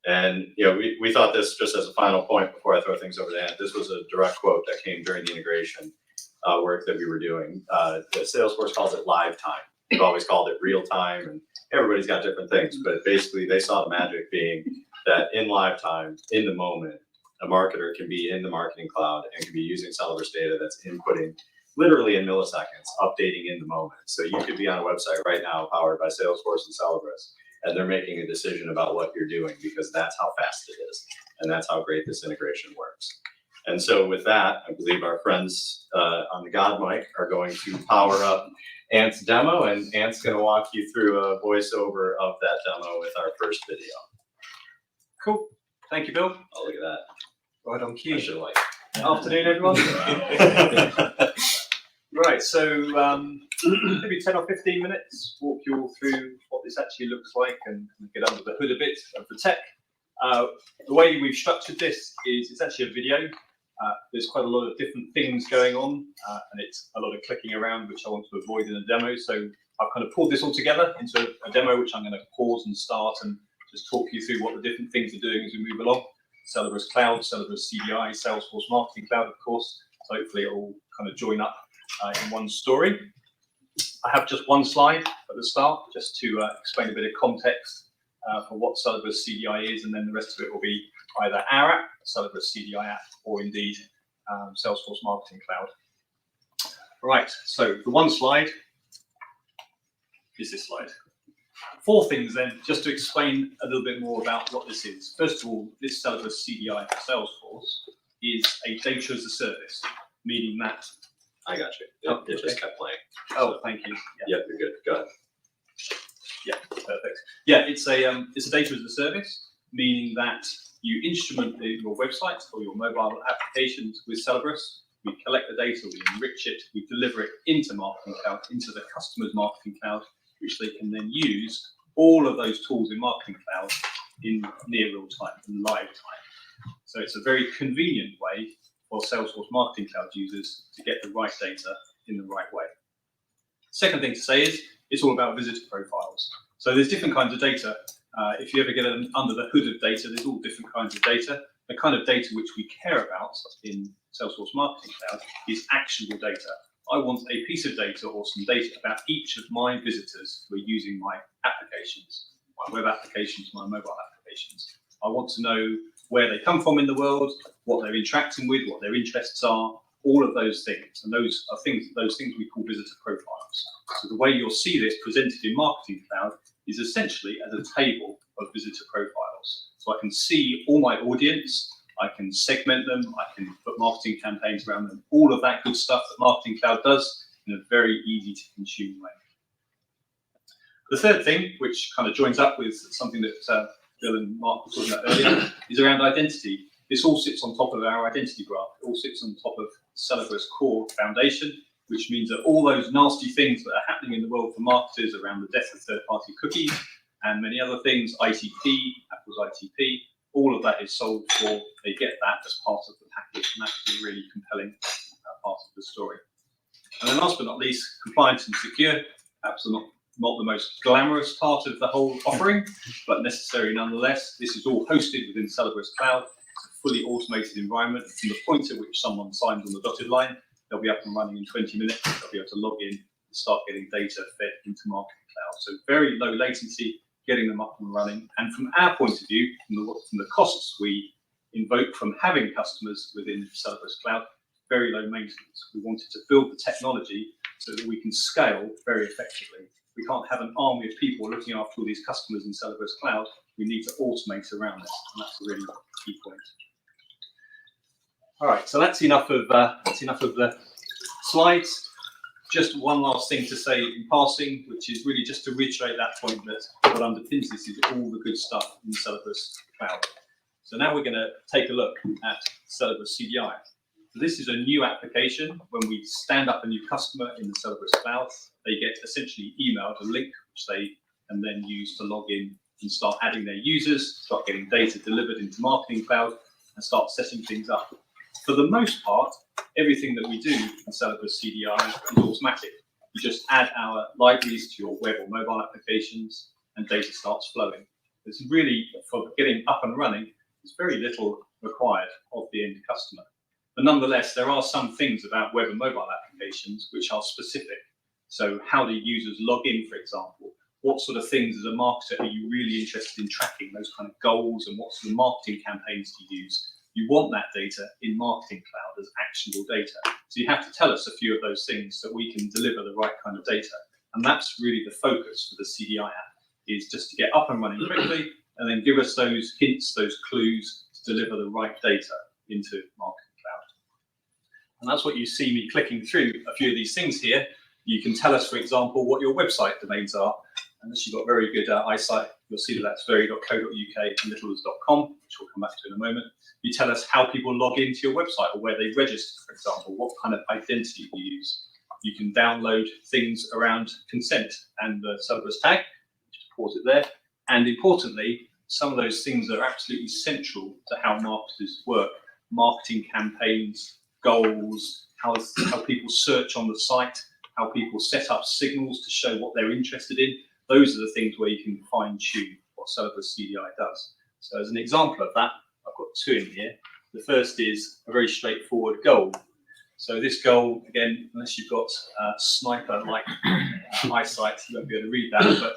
And we thought this, just as a final point before I throw things over to Ant, this was a direct quote that came during the integration work that we were doing. Salesforce calls it live time. We've always called it real time, and everybody's got different things, but basically they saw the magic being that in live time, in the moment, a marketer can be in the marketing cloud and can be using Celebris data that's inputting literally in milliseconds, updating in the moment. So you could be on a website right now powered by Salesforce and Celebris, and they're making a decision about what you're doing because that's how fast it is. And that's how great this integration works. And so with that, I believe our friends on the God mic are going to power up Ant's demo, and Ant's going to walk you through a voiceover of that demo with our first video. Cool. Thank you, Bill. Oh, look at that. Right on I cue. should like Afternoon, everyone. Right, so maybe 10 or 15 minutes, walk you all through what this actually looks like and get under the hood a bit of the tech. The way we've structured this is it's actually a video. There's quite a lot of different things going on, and it's a lot of clicking around, which I want to avoid in a demo. So I've kind of pulled this all together into a demo, which I'm going to pause and start and just talk you through what the different things are doing as we move along. Celebris Cloud, Celebris CDI, Salesforce Marketing Cloud, of course. So hopefully it will kind of join up in one story. I have just one slide at the start, just to explain a bit of context for what Celebris CDI is, and then the rest of it will be either our app, Celebris CDI app, or indeed Salesforce Marketing Cloud. Right, so the one slide is this slide. 4 things then, just to explain a little bit more about what this is. First of all, this Celebris CDI for Salesforce is a data as a service, meaning that I got you. It just kept playing. Oh, thank you. Yeah, you're good. Go ahead. Yeah, perfect. Yeah, it's a data as a service, meaning that you instrument your website or your mobile applications with Celebris. We collect the data, we enrich it, we deliver it into Marketing Cloud, into the customer's Marketing Cloud, which they can then use all of those tools in Marketing Cloud in near real time, in live time. So it's a very convenient way for Salesforce Marketing Cloud users to get the right data in the right way. Second thing to say is it's all about visitor profiles. So there's different kinds of data. If you ever get under the hood of data, there's all different kinds of data. The kind of data which we care about in Salesforce Marketing Cloud is actionable data. I want a piece of data or some data about each of my visitors who are using my applications, my web applications, my mobile applications. I want to know where they come from in the world, what they're interacting with, what their interests are, all of those things. And those things we call visitor profiles. So the way you'll see this presented in Marketing Cloud is essentially as a table of visitor profiles. So I can see all my audience, I can segment them, I can put marketing campaigns around them, all of that good stuff that Marketing Cloud does in a very easy to consume way. The third thing, which kind of joins up with something that Bill and Mark were talking about earlier, is around identity. This all sits on top of our identity graph. It all sits on top of Celebris core foundation, which means that all those nasty things that are happening in the world for marketers around the death of third-party cookies and many other things, ITP, Apple's ITP, all of that is solved for. They get that as part of the package, and that's a really compelling part of the story. And then last but not least, compliance and secure. Perhaps not the most glamorous part of the whole offering, but necessary nonetheless. This is all hosted within Celebris Cloud. It's a fully automated environment. From the point at which someone signs on the dotted line, they'll be up and running in 20 minutes. They'll be able to log in and start getting data fed into Marketing Cloud. So very low latency, getting them up and running. And from our point of view, from the costs we invoke from having customers within Celebris Cloud, very low maintenance. We wanted to build the technology so that we can scale very effectively. We can't have an army of people looking after all these customers in Celebris Cloud. We need to automate around this, and that's a really key point. All right, so that's enough of the slides. Just one last thing to say in passing, which is really just to reiterate that point that what underpins this is all the good stuff in Celebris Cloud. So now we're going to take a look at Celebris CDI. So this is a new application. When we stand up a new customer in the Celebris Cloud, they get essentially emailed a link, which they can then use to log in and start adding their users, start getting data delivered into Marketing Cloud, and start setting things up. For the most part, everything that we do in Celebris CDI is automatic. You just add our libraries to your web or mobile applications, and data starts flowing. It's really, for getting up and running, there's very little required of the end customer. But nonetheless, there are some things about web and mobile applications which are specific. So how do users log in, for example? What sort of things as a marketer are you really interested in tracking, those kind of goals, and what sort of marketing campaigns to use? You want that data in Marketing Cloud as actionable data. So you have to tell us a few of those things so we can deliver the right kind of data. And that's really the focus for the CDI app, is just to get up and running quickly and then give us those hints, those clues to deliver the right data into Marketing Cloud. And that's what you see me clicking through a few of these things here. You can tell us, for example, what your website domains are. Unless you've got very good eyesight, you'll see that that's very.co.uk and littlewoods.com, which we'll come back to in a moment. You tell us how people log into your website or where they register, for example, what kind of identity you use. You can download things around consent and the Celebris tag, just pause it there. And importantly, some of those things are absolutely central to how marketers work. Marketing campaigns, goals, how people search on the site, how people set up signals to show what they're interested in. Those are the things where you can fine-tune what Celebris CDI does. So as an example of that, I've got two in here. The first is a very straightforward goal. So this goal, again, unless you've got sniper-like eyesight, you won't be able to read that, but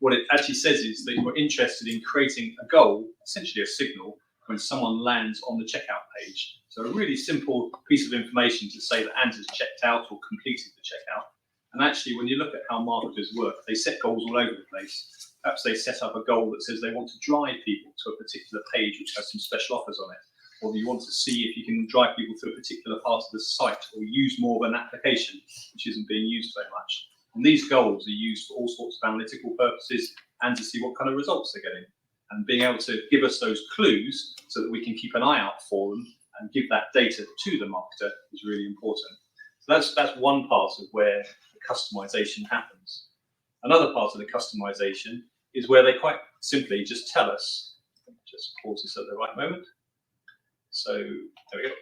what it actually says is that you're interested in creating a goal, essentially a signal, when someone lands on the checkout page. So a really simple piece of information to say that Anne's checked out or completed the checkout. And actually, when you look at how marketers work, they set goals all over the place. Perhaps they set up a goal that says they want to drive people to a particular page which has some special offers on it. Or you want to see if you can drive people to a particular part of the site or use more of an application which isn't being used very much. And these goals are used for all sorts of analytical purposes and to see what kind of results they're getting. And being able to give us those clues so that we can keep an eye out for them and give that data to the marketer is really important. So that's one part of where the customization happens. Another part of the customization is where they quite simply just tell us, just pause this at the right moment. So there we go.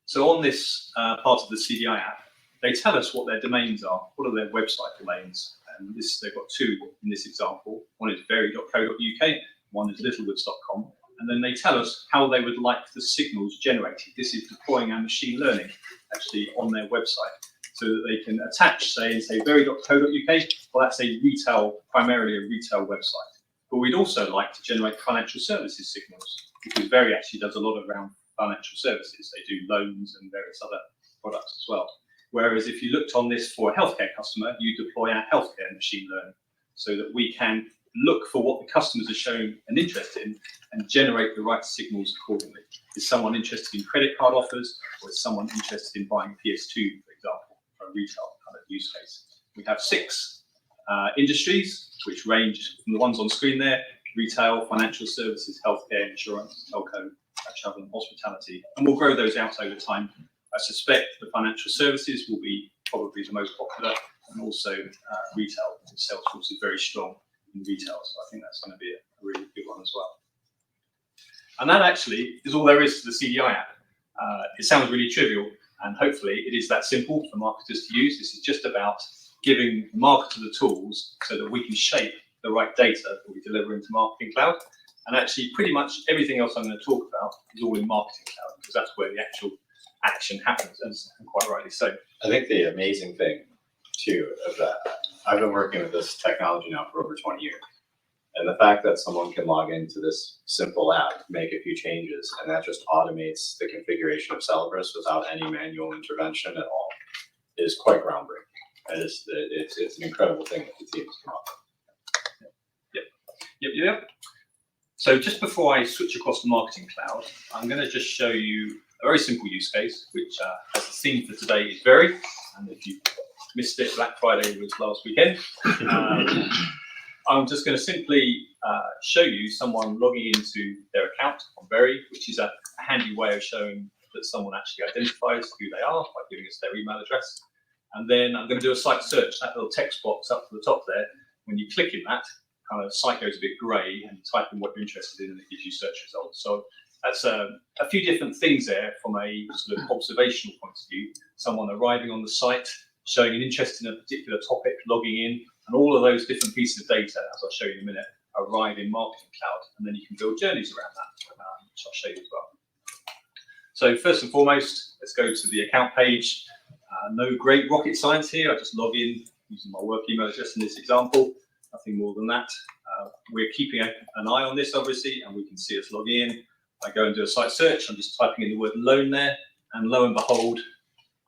So on this part of the CDI app, they tell us what their domains are. What are their website domains? And this, they've got two in this example. One is very.co.uk, one is littlewoods.com. And then they tell us how they would like the signals generated. This is deploying our machine learning actually on their website so that they can attach, say very.co.uk. Well, that's a retail, primarily a retail website. But we'd also like to generate financial services signals because Very actually does a lot around financial services. They do loans and various other products as well. Whereas if you looked on this for a healthcare customer, you deploy our healthcare machine learning so that we can look for what the customers are showing an interest in and generate the right signals accordingly. Is someone interested in credit card offers, or is someone interested in buying PS2, for example, for a retail kind of use case? We have 6 industries, which range from the ones on screen there: retail, financial services, healthcare, insurance, telco, travel and hospitality. And we'll grow those out over time. I suspect the financial services will be probably the most popular, and also retail. Salesforce is very strong in retail, so I think that's going to be a really good one as well. And that actually is all there is to the CDI app. It sounds really trivial, and hopefully it is that simple for marketers to use. This is just about giving the marketer the tools so that we can shape the right data that we deliver into Marketing Cloud. And actually pretty much everything else I'm going to talk about is all in Marketing Cloud, because that's where the actual action happens, and quite rightly so. I think the amazing thing too of that, I've been working with this technology now for over 20 years. And the fact that someone can log into this simple app, make a few changes, and that just automates the configuration of Celebris without any manual intervention at all is quite groundbreaking. It's an incredible thing that the team has come up with. Yep. So just before I switch across to Marketing Cloud, I'm going to just show you a very simple use case, which as the theme for today is very, and if you missed it, Black Friday was last weekend. I'm just going to simply show you someone logging into their account on Very, which is a handy way of showing that someone actually identifies who they are by giving us their email address. And then I'm going to do a site search, that little text box up to the top there. When you click in that, kind of site goes a bit grey, and you type in what you're interested in and it gives you search results. So that's a few different things there from a sort of observational point of view. Someone arriving on the site, showing an interest in a particular topic, logging in, and all of those different pieces of data, as I'll show you in a minute, arrive in Marketing Cloud, and then you can build journeys around that, which I'll show you as well. So first and foremost, let's go to the account page. No great rocket science here. I just log in using my work email address in this example. Nothing more than that. We're keeping an eye on this, obviously, and we can see us log in. I go and do a site search. I'm just typing in the word loan there, and lo and behold,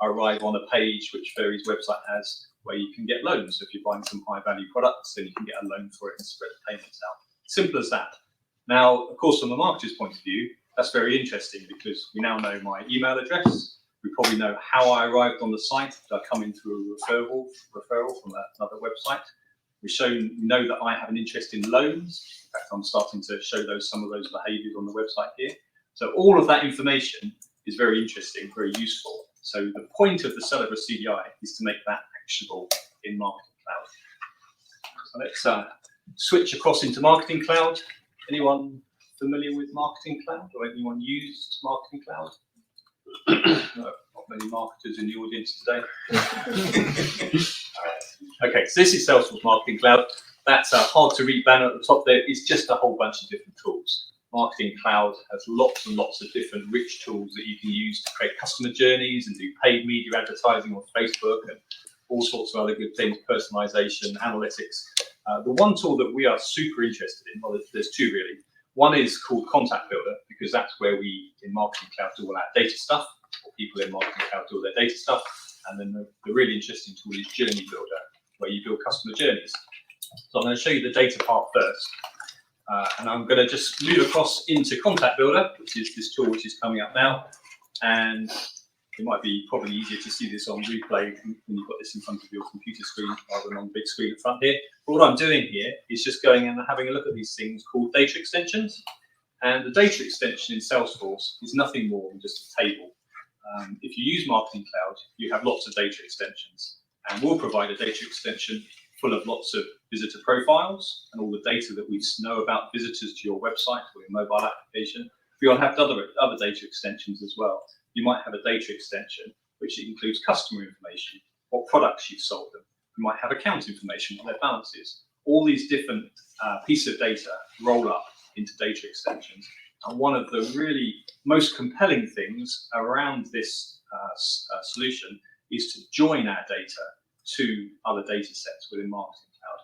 I arrive on a page which Very's website has where you can get loans. So if you're buying some high-value products, then you can get a loan for it and spread the payments out. Simple as that. Now, of course, from a marketer's point of view, that's very interesting because we now know my email address. We probably know how I arrived on the site. Did I come in through a referral from another website? We know that I have an interest in loans. In fact, I'm starting to show some of those behaviours on the website here. So all of that information is very interesting, very useful. So the point of the Celebris CDI is to make that actionable in Marketing Cloud. So let's switch across into Marketing Cloud. Anyone familiar with Marketing Cloud, or anyone used Marketing Cloud? No, not many marketers in the audience today. Okay, so this is Salesforce Marketing Cloud. That's a hard to read banner at the top there. It's just a whole bunch of different tools. Marketing Cloud has lots and lots of different rich tools that you can use to create customer journeys and do paid media advertising on Facebook and all sorts of other good things, personalization, analytics. The one tool that we are super interested in, well, there's two really. One is called Contact Builder, because that's where we, in Marketing Cloud, do all our data stuff, or people in Marketing Cloud do all their data stuff. And then the really interesting tool is Journey Builder, where you build customer journeys. So I'm going to show you the data part first. And I'm going to just move across into Contact Builder, which is this tool which is coming up now. And it might be probably easier to see this on replay when you've got this in front of your computer screen rather than on the big screen at front here. But what I'm doing here is just going and having a look at these things called data extensions. And the data extension in Salesforce is nothing more than just a table. If you use Marketing Cloud, you have lots of data extensions. And we'll provide a data extension full of lots of visitor profiles and all the data that we know about visitors to your website or your mobile application. We'll have other data extensions as well. You might have a data extension which includes customer information, what products you've sold them. You might have account information, what their balance is. All these different pieces of data roll up into data extensions. And one of the really most compelling things around this solution is to join our data to other data sets within Marketing Cloud.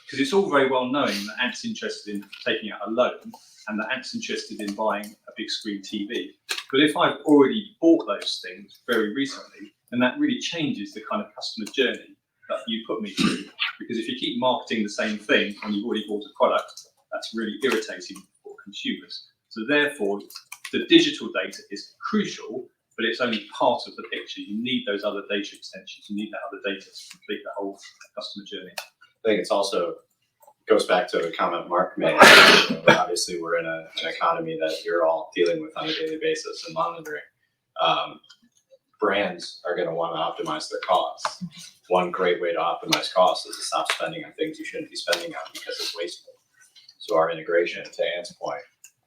Because it's all very well known that Ant's interested in taking out a loan and that Ant's interested in buying a big screen TV. But if I've already bought those things very recently, then that really changes the kind of customer journey that you put me through. Because if you keep marketing the same thing when you've already bought a product, that's really irritating for consumers. So therefore, the digital data is crucial, but it's only part of the picture. You need those other data extensions. You need that other data to complete the whole customer journey. I think it's also goes back to a comment Mark made. Obviously, we're in an economy that you're all dealing with on a daily basis and monitoring. Brands are going to want to optimize their costs. One great way to optimize costs is to stop spending on things you shouldn't be spending on because it's wasteful. So our integration, to Ant's point,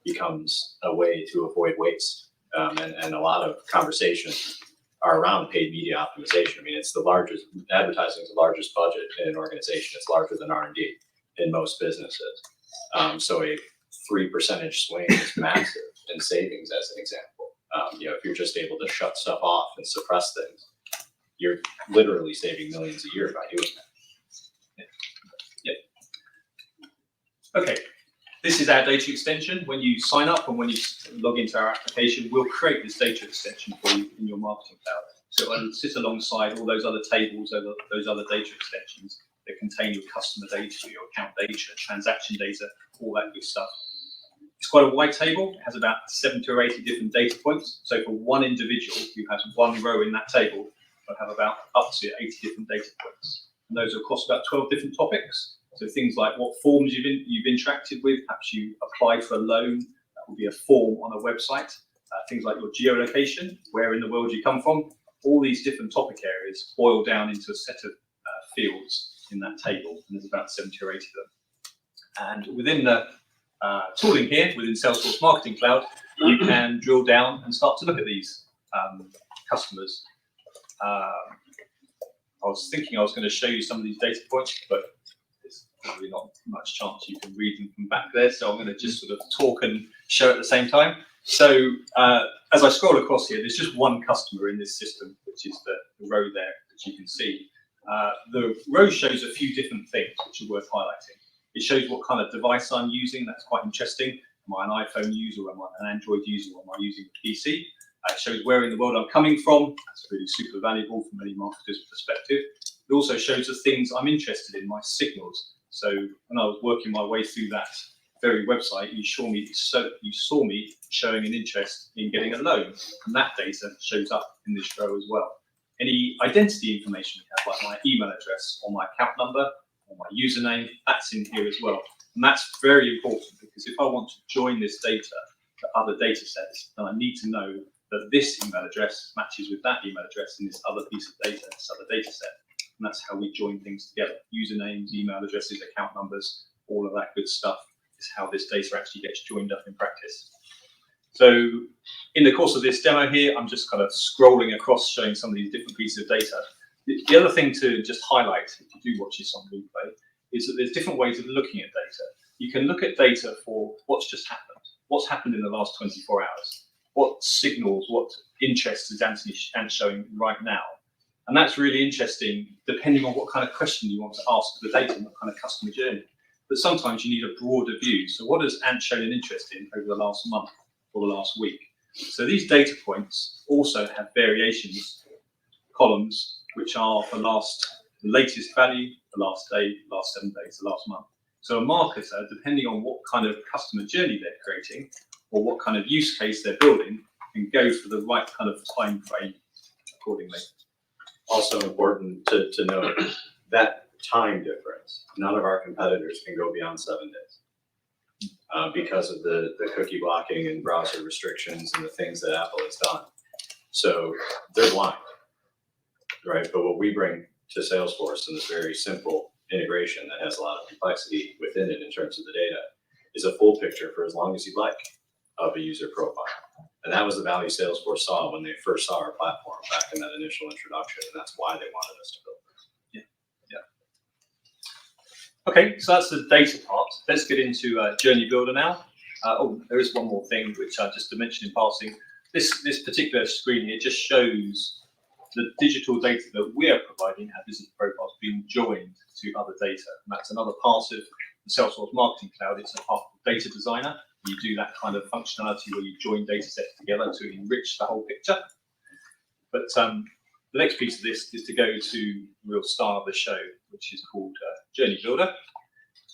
becomes a way to avoid waste. And a lot of conversations are around paid media optimization. I mean, it's the largest, advertising is the largest budget in an organization. It's larger than R&D in most businesses. So a 3% swing is massive in savings, as an example. If you're just able to shut stuff off and suppress things, you're literally saving millions a year by doing that. Okay, this is our data extension. When you sign up and when you log into our application, we'll create this data extension for you in your marketing cloud. So it will sit alongside all those other tables, those other data extensions that contain your customer data, your account data, transaction data, all that good stuff. It's quite a wide table. It has about 70 or 80 different data points. So for one individual who has one row in that table, will have about up to 80 different data points. And those are across about 12 different topics. So things like what forms you've interacted with, perhaps you applied for a loan, that will be a form on a website. Things like your geolocation, where in the world you come from. All these different topic areas boil down into a set of fields in that table, and there's about 70 or 80 of them. And within the tooling here, within Salesforce Marketing Cloud, you can drill down and start to look at these customers. I was thinking I was going to show you some of these data points, but there's probably not much chance you can read them from back there, so I'm going to just sort of talk and show at the same time. So as I scroll across here, there's just one customer in this system, which is the row there that you can see. The row shows a few different things which are worth highlighting. It shows what kind of device I'm using. That's quite interesting. Am I an iPhone user, or am I an Android user, or am I using a PC? It shows where in the world I'm coming from. That's really super valuable from any marketer's perspective. It also shows us things I'm interested in, my signals. So when I was working my way through that very website, you saw me showing an interest in getting a loan, and that data shows up in this row as well. Any identity information we have, like my email address or my account number or my username, that's in here as well. And that's very important, because if I want to join this data to other data sets, then I need to know that this email address matches with that email address in this other piece of data, this other data set. And that's how we join things together. Usernames, email addresses, account numbers, all of that good stuff is how this data actually gets joined up in practice. So in the course of this demo here, I'm just kind of scrolling across, showing some of these different pieces of data. The other thing to just highlight, if you do watch this on replay, is that there's different ways of looking at data. You can look at data for what's just happened in the last 24 hours, what signals, what interest is Ant showing right now. And that's really interesting, depending on what kind of question you want to ask of the data and what kind of customer journey. But sometimes you need a broader view. So what has Ant shown an interest in over the last month or the last week? So these data points also have variations, columns, which are the latest value, the last day, the last 7 days, the last month. So a marketer, depending on what kind of customer journey they're creating or what kind of use case they're building, can go for the right kind of time frame accordingly. Also important to note that time difference. None of our competitors can go beyond 7 days because of the cookie blocking and browser restrictions and the things that Apple has done. So they're blind, right? But what we bring to Salesforce in this very simple integration that has a lot of complexity within it in terms of the data is a full picture for as long as you'd like of a user profile. And that was the value Salesforce saw when they first saw our platform back in that initial introduction, and that's why they wanted us to build it. Yeah. Okay, so that's the data part. Let's get into Journey Builder now. There is one more thing which I just to mention in passing. This particular screen here just shows the digital data that we are providing, our visitor profiles being joined to other data. And that's another part of the Salesforce Marketing Cloud. It's a part of Data Designer. You do that kind of functionality where you join data sets together to enrich the whole picture. But the next piece of this is to go to the real star of the show, which is called Journey Builder.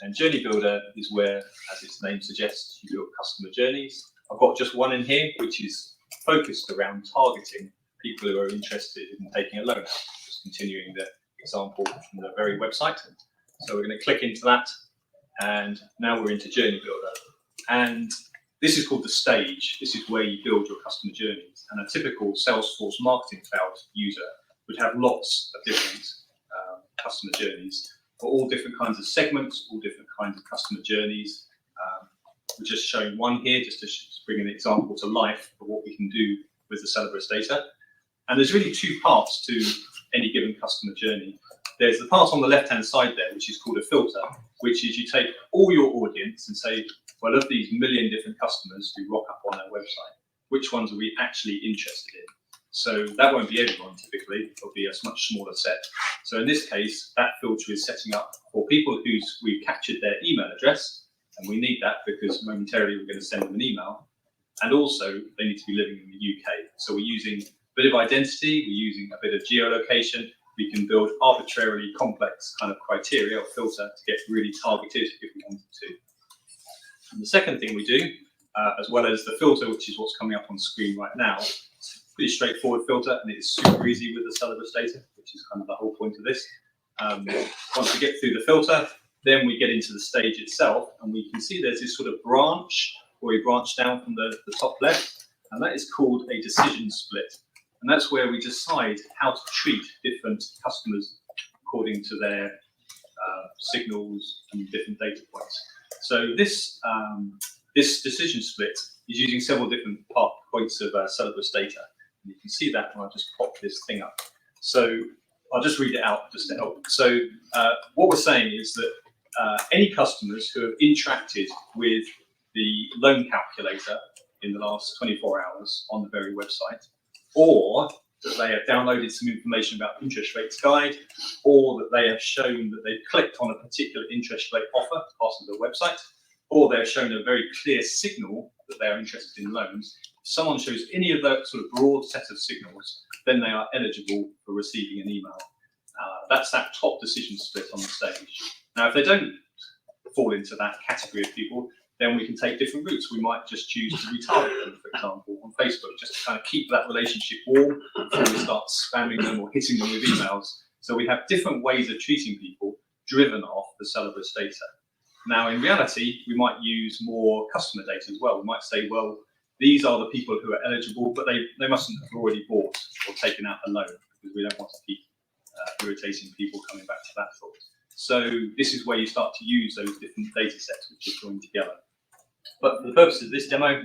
And Journey Builder is where, as its name suggests, you build customer journeys. I've got just one in here, which is focused around targeting people who are interested in taking a loan out. Just continuing the example from the very website. So we're going to click into that, and now we're into Journey Builder. And this is called the stage. This is where you build your customer journeys. And a typical Salesforce Marketing Cloud user would have lots of different customer journeys for all different kinds of segments, all different kinds of customer journeys. We're just showing one here just to bring an example to life of what we can do with the Celebris data. And there's really two parts to any given customer journey. There's the part on the left-hand side there, which is called a filter, which is you take all your audience and say, well, of these million different customers who rock up on our website, which ones are we actually interested in? So that won't be everyone typically, it'll be a much smaller set. So in this case, that filter is setting up for people we've captured their email address And we need that because momentarily we're going to send them an email. And also they need to be living in the UK. So we're using a bit of identity, we're using a bit of geolocation. We can build arbitrarily complex kind of criteria or filter to get really targeted if we wanted to. And the second thing we do, as well as the filter, which is what's coming up on screen right now, it's a pretty straightforward filter and it's super easy with the Celebris data, which is kind of the whole point of this. Once we get through the filter, then we get into the stage itself and we can see there's this sort of branch where we branch down from the top left, and that is called a decision split. And that's where we decide how to treat different customers according to their signals and different data points. So this decision split is using several different points of Celebris data. And you can see that when I just pop this thing up. So I'll just read it out just to help. So what we're saying is that any customers who have interacted with the loan calculator in the last 24 hours on the very website, or that they have downloaded some information about interest rates guide, or that they have shown that they've clicked on a particular interest rate offer as part of the website, or they've shown a very clear signal that they are interested in loans. If someone shows any of that sort of broad set of signals, then they are eligible for receiving an email. That's that top decision split on the stage. Now, if they don't fall into that category of people, then we can take different routes. We might just choose to retarget them, for example, on Facebook, just to kind of keep that relationship warm before we start spamming them or hitting them with emails. So we have different ways of treating people driven off the Celebris data. Now, in reality, we might use more customer data as well. We might say, well, these are the people who are eligible, but they mustn't have already bought or taken out a loan, because we don't want to keep irritating people coming back to that thought. So this is where you start to use those different data sets which are joined together. But for the purpose of this demo,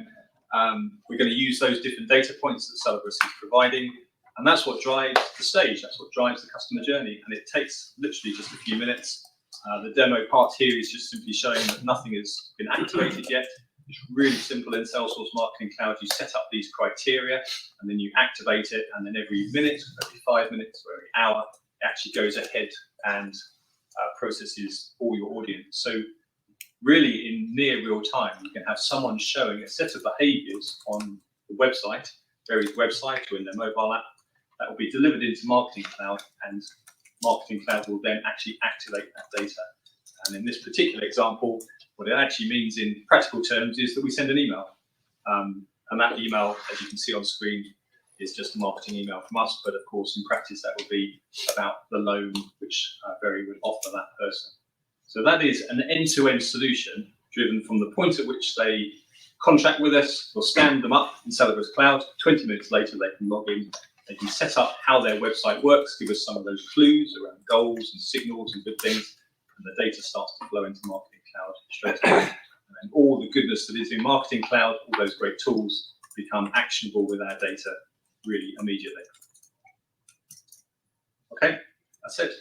we're going to use those different data points that Celebris is providing, and that's what drives the stage, that's what drives the customer journey, and it takes literally just a few minutes. The demo part here is just simply showing that nothing has been activated yet. It's really simple in Salesforce Marketing Cloud. You set up these criteria, and then you activate it, and then every minute, every 5 minutes, or every hour, it actually goes ahead and processes all your audience. So really in near real time, you can have someone showing a set of behaviors on the website, various websites or in their mobile app, that will be delivered into Marketing Cloud, and Marketing Cloud will then actually activate that data. And in this particular example, what it actually means in practical terms is that we send an email. And that email, as you can see on screen, is just a marketing email from us, but of course in practice that will be about the loan which Very would offer that person. So that is an end-to-end solution driven from the point at which they contract with us. We'll stand them up in Celebris Cloud. 20 minutes later they can log in, they can set up how their website works, give us some of those clues around goals and signals and good things, and the data starts to flow into Marketing Cloud straight away. And then all the goodness that is in Marketing Cloud, all those great tools, become actionable with our data really immediately. Okay, that's it.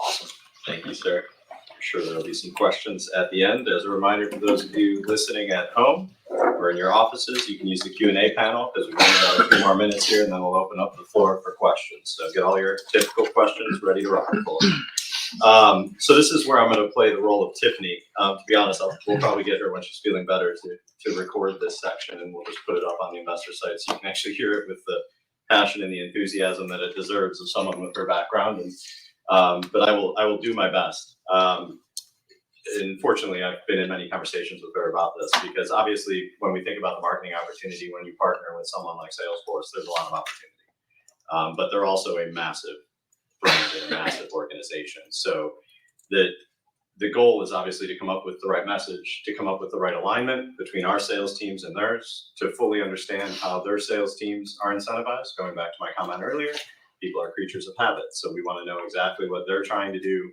Awesome. Thank you, sir. I'm sure there'll be some questions at the end. As a reminder for those of you listening at home or in your offices, you can use the Q&A panel, because we've got a few more minutes here, and then we'll open up the floor for questions. So get all your typical questions ready to rock. So this is where I'm going to play the role of Tiffany. To be honest, we'll probably get her when she's feeling better to record this section, and we'll just put it up on the investor site so you can actually hear it with the passion and the enthusiasm that it deserves of someone with her background. And but I will do my best. And fortunately, I've been in many conversations with her about this, because obviously when we think about the marketing opportunity, when you partner with someone like Salesforce, there's a lot of opportunity. But they're also a massive brand and a massive organization. So the goal is obviously to come up with the right message, to come up with the right alignment between our sales teams and theirs, to fully understand how their sales teams are incentivized. Going back to my comment earlier, people are creatures of habit. So we want to know exactly what they're trying to do,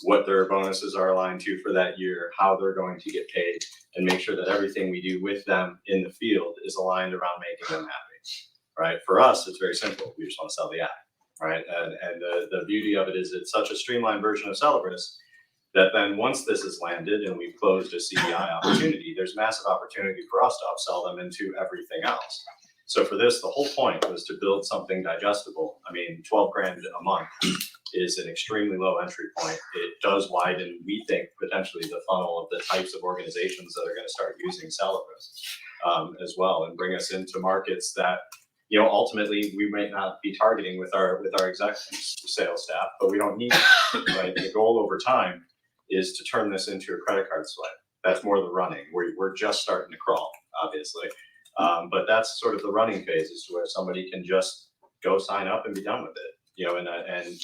what their bonuses are aligned to for that year, how they're going to get paid, and make sure that everything we do with them in the field is aligned around making them happy, right? For us, it's very simple. We just want to sell the app, right? And the beauty of it is it's such a streamlined version of Celebris that then once this is landed and we've closed a CDI opportunity, there's massive opportunity for us to upsell them into everything else. So for this, the whole point was to build something digestible. I mean, 12 grand a month is an extremely low entry point. It does widen, we think, potentially the funnel of the types of organizations that are going to start using Celebris as well, and bring us into markets that, you know, ultimately we might not be targeting with our executive sales staff, but we don't need it, right? The goal over time is to turn this into a credit card swipe. That's more the running. We're just starting to crawl, obviously. But that's sort of the running phase, is to where somebody can just go sign up and be done with it. You know, and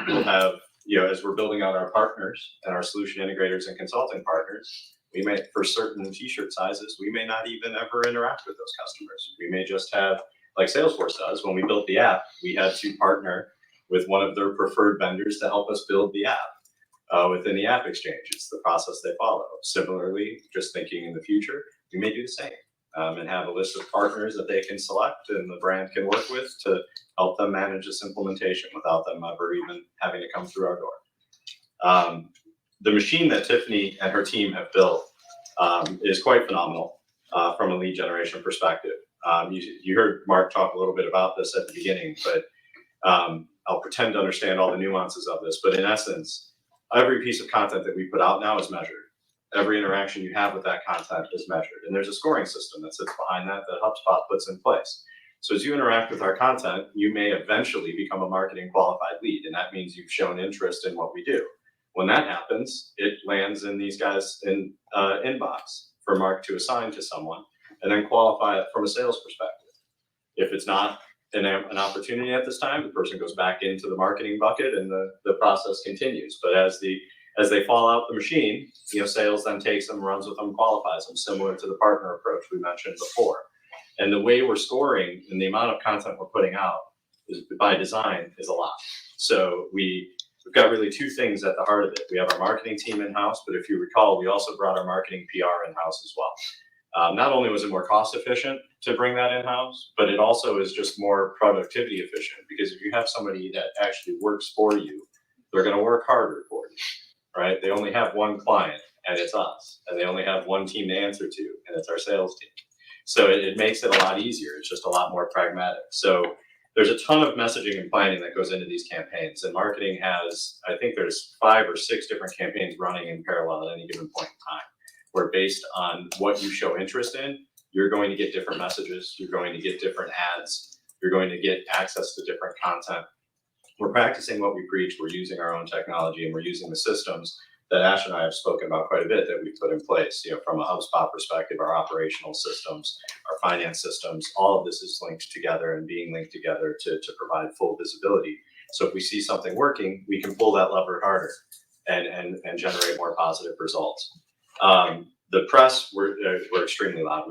we'll have, you know, as we're building out our partners and our solution integrators and consulting partners, we may, for certain t-shirt sizes, we may not even ever interact with those customers. We may just have, like Salesforce does, when we built the app, we had to partner with one of their preferred vendors to help us build the app within the app exchange. It's the process they follow. Similarly, just thinking in the future, we may do the same and have a list of partners that they can select and the brand can work with to help them manage this implementation without them ever even having to come through our door. The machine that Tiffany and her team have built is quite phenomenal from a lead generation perspective. You heard Mark talk a little bit about this at the beginning, but I'll pretend to understand all the nuances of this. But in essence, every piece of content that we put out now is measured. Every interaction you have with that content is measured. And there's a scoring system that sits behind that HubSpot puts in place. So as you interact with our content, you may eventually become a marketing qualified lead. And that means you've shown interest in what we do. When that happens, it lands in these guys' inbox for Mark to assign to someone and then qualify it from a sales perspective. If it's not an opportunity at this time, the person goes back into the marketing bucket and the process continues. But as they fall out the machine, you know, sales then takes them, runs with them, qualifies them, similar to the partner approach we mentioned before. And the way we're scoring and the amount of content we're putting out is by design is a lot. So we've got really two things at the heart of it. We have our marketing team in-house, but if you recall, we also brought our marketing PR in-house as well. Not only was it more cost efficient to bring that in-house, but it also is just more productivity efficient, because if you have somebody that actually works for you, they're going to work harder for you, right? They only have one client, and it's us, and they only have one team to answer to, and it's our sales team. So it makes it a lot easier. It's just a lot more pragmatic. So there's a ton of messaging and planning that goes into these campaigns, and marketing has, I think there's 5 or 6 different campaigns running in parallel at any given point in time, where based on what you show interest in, you're going to get different messages, you're going to get different ads, you're going to get access to different content. We're practicing what we preach, we're using our own technology, and we're using the systems that Ash and I have spoken about quite a bit that we've put in place. You know, from a HubSpot perspective, our operational systems, our finance systems, all of this is linked together and being linked together to provide full visibility. So if we see something working, we can pull that lever harder and generate more positive results. The press, we're extremely loud.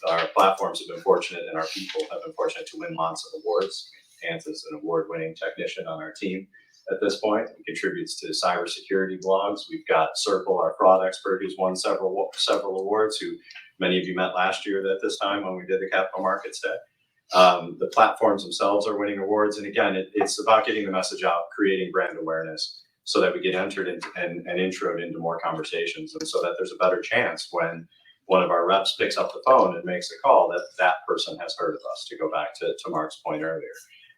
Our platforms have been fortunate, and our people have been fortunate to win lots of awards. Ant is an award-winning technician on our team at this point. He contributes to cybersecurity blogs. We've got Circle, our fraud expert, who's won several awards, who many of you met last year at this time when we did the Capital Markets Day. The platforms themselves are winning awards. And again, it's about getting the message out, creating brand awareness so that we get entered into and introed into more conversations. And so that there's a better chance when one of our reps picks up the phone and makes a call that person has heard of us, to go back to Mark's point earlier.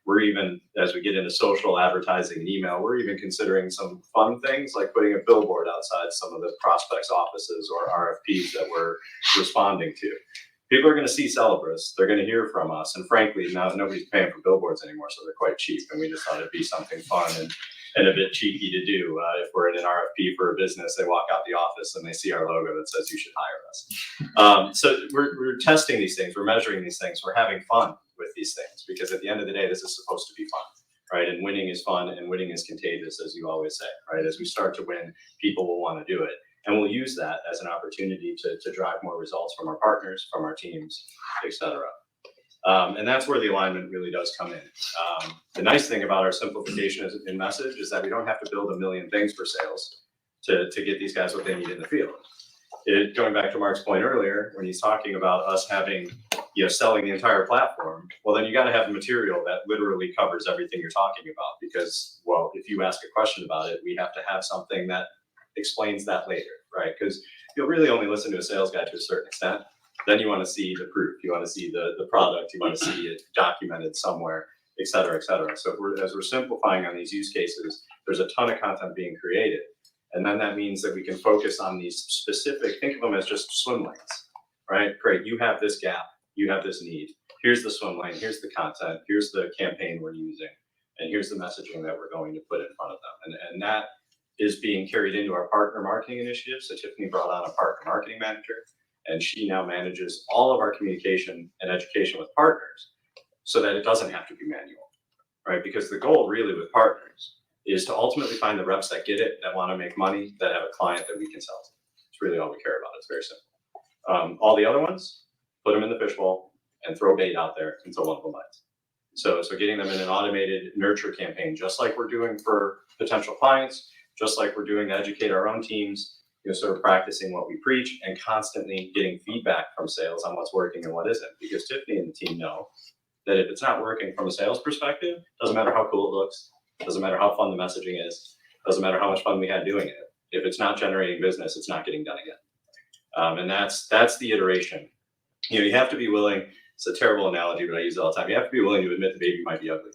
We're even, as we get into social advertising and email, we're even considering some fun things like putting a billboard outside some of the prospects' offices or RFPs that we're responding to. People are going to see Celebris, they're going to hear from us, and frankly, now nobody's paying for billboards anymore, so they're quite cheap, and we just thought it'd be something fun and a bit cheeky to do. If we're in an RFP for a business, they walk out the office and they see our logo that says you should hire us. So we're testing these things, we're measuring these things, we're having fun with these things, because at the end of the day, this is supposed to be fun, right? And winning is fun, and winning is contagious, as you always say, right? As we start to win, people will want to do it. And we'll use that as an opportunity to drive more results from our partners, from our teams, et cetera. And that's where the alignment really does come in. The nice thing about our simplification in message is that we don't have to build a million things for sales to get these guys what they need in the field. Going back to Mark's point earlier, when he's talking about us having, selling the entire platform, well, then you got to have material that literally covers everything you're talking about, because, well, if you ask a question about it, we have to have something that explains that later, right? Because you'll really only listen to a sales guy to a certain extent. then you want to see the proof. You want to see the product. You want to see it documented somewhere, et cetera, et cetera. So as we're simplifying on these use cases, there's a ton of content being created. And then that means that we can focus on these specific, think of them as just swim lanes, right? Great, you have this gap, you have this need. Here's the swim lane, here's the content, here's the campaign we're using, and here's the messaging that we're going to put in front of them. And that is being carried into our partner marketing initiative. So Tiffany brought on a partner marketing manager, and she now manages all of our communication and education with partners so that it doesn't have to be manual, right? Because the goal really with partners is to ultimately find the reps that get it, that want to make money, that have a client that we can sell to. It's really all we care about. It's very simple. All the other ones, put them in the fishbowl and throw bait out there until one of them bites. So getting them in an automated nurture campaign, just like we're doing for potential clients, just like we're doing to educate our own teams, sort of practicing what we preach and constantly getting feedback from sales on what's working and what isn't. Because Tiffany and the team know that if it's not working from a sales perspective, doesn't matter how cool it looks, doesn't matter how fun the messaging is, doesn't matter how much fun we had doing it. If it's not generating business, it's not getting done again. And that's the iteration. You have to be willing. It's a terrible analogy, but I use it all the time. You have to be willing to admit the baby might be ugly,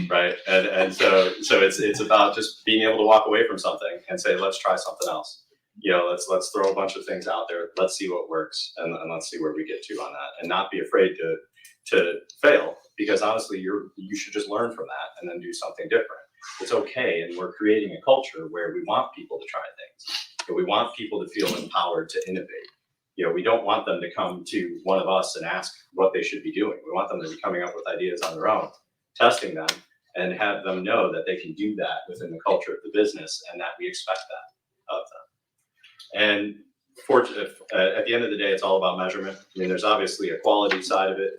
right? And so it's about just being able to walk away from something and say, let's try something else. Let's throw a bunch of things out there. Let's see what works, and let's see where we get to on that, and not be afraid to fail, because honestly, you should just learn from that and then do something different. It's okay, and we're creating a culture where we want people to try things. We want people to feel empowered to innovate. We don't want them to come to one of us and ask what they should be doing. We want them to be coming up with ideas on their own, testing them, and have them know that they can do that within the culture of the business, and that we expect that of them. And at the end of the day, it's all about measurement. There's obviously a quality side of it.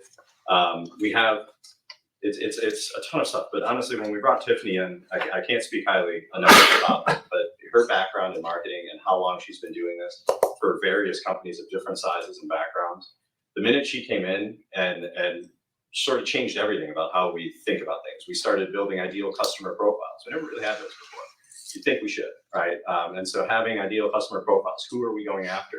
It's a ton of stuff, but honestly, when we brought Tiffany in, I can't speak highly enough about it, but her background in marketing and how long she's been doing this for various companies of different sizes and backgrounds. The minute she came in and sort of changed everything about how we think about things. We started building ideal customer profiles. We never really had those before. You'd think we should, right? And so having ideal customer profiles, who are we going after?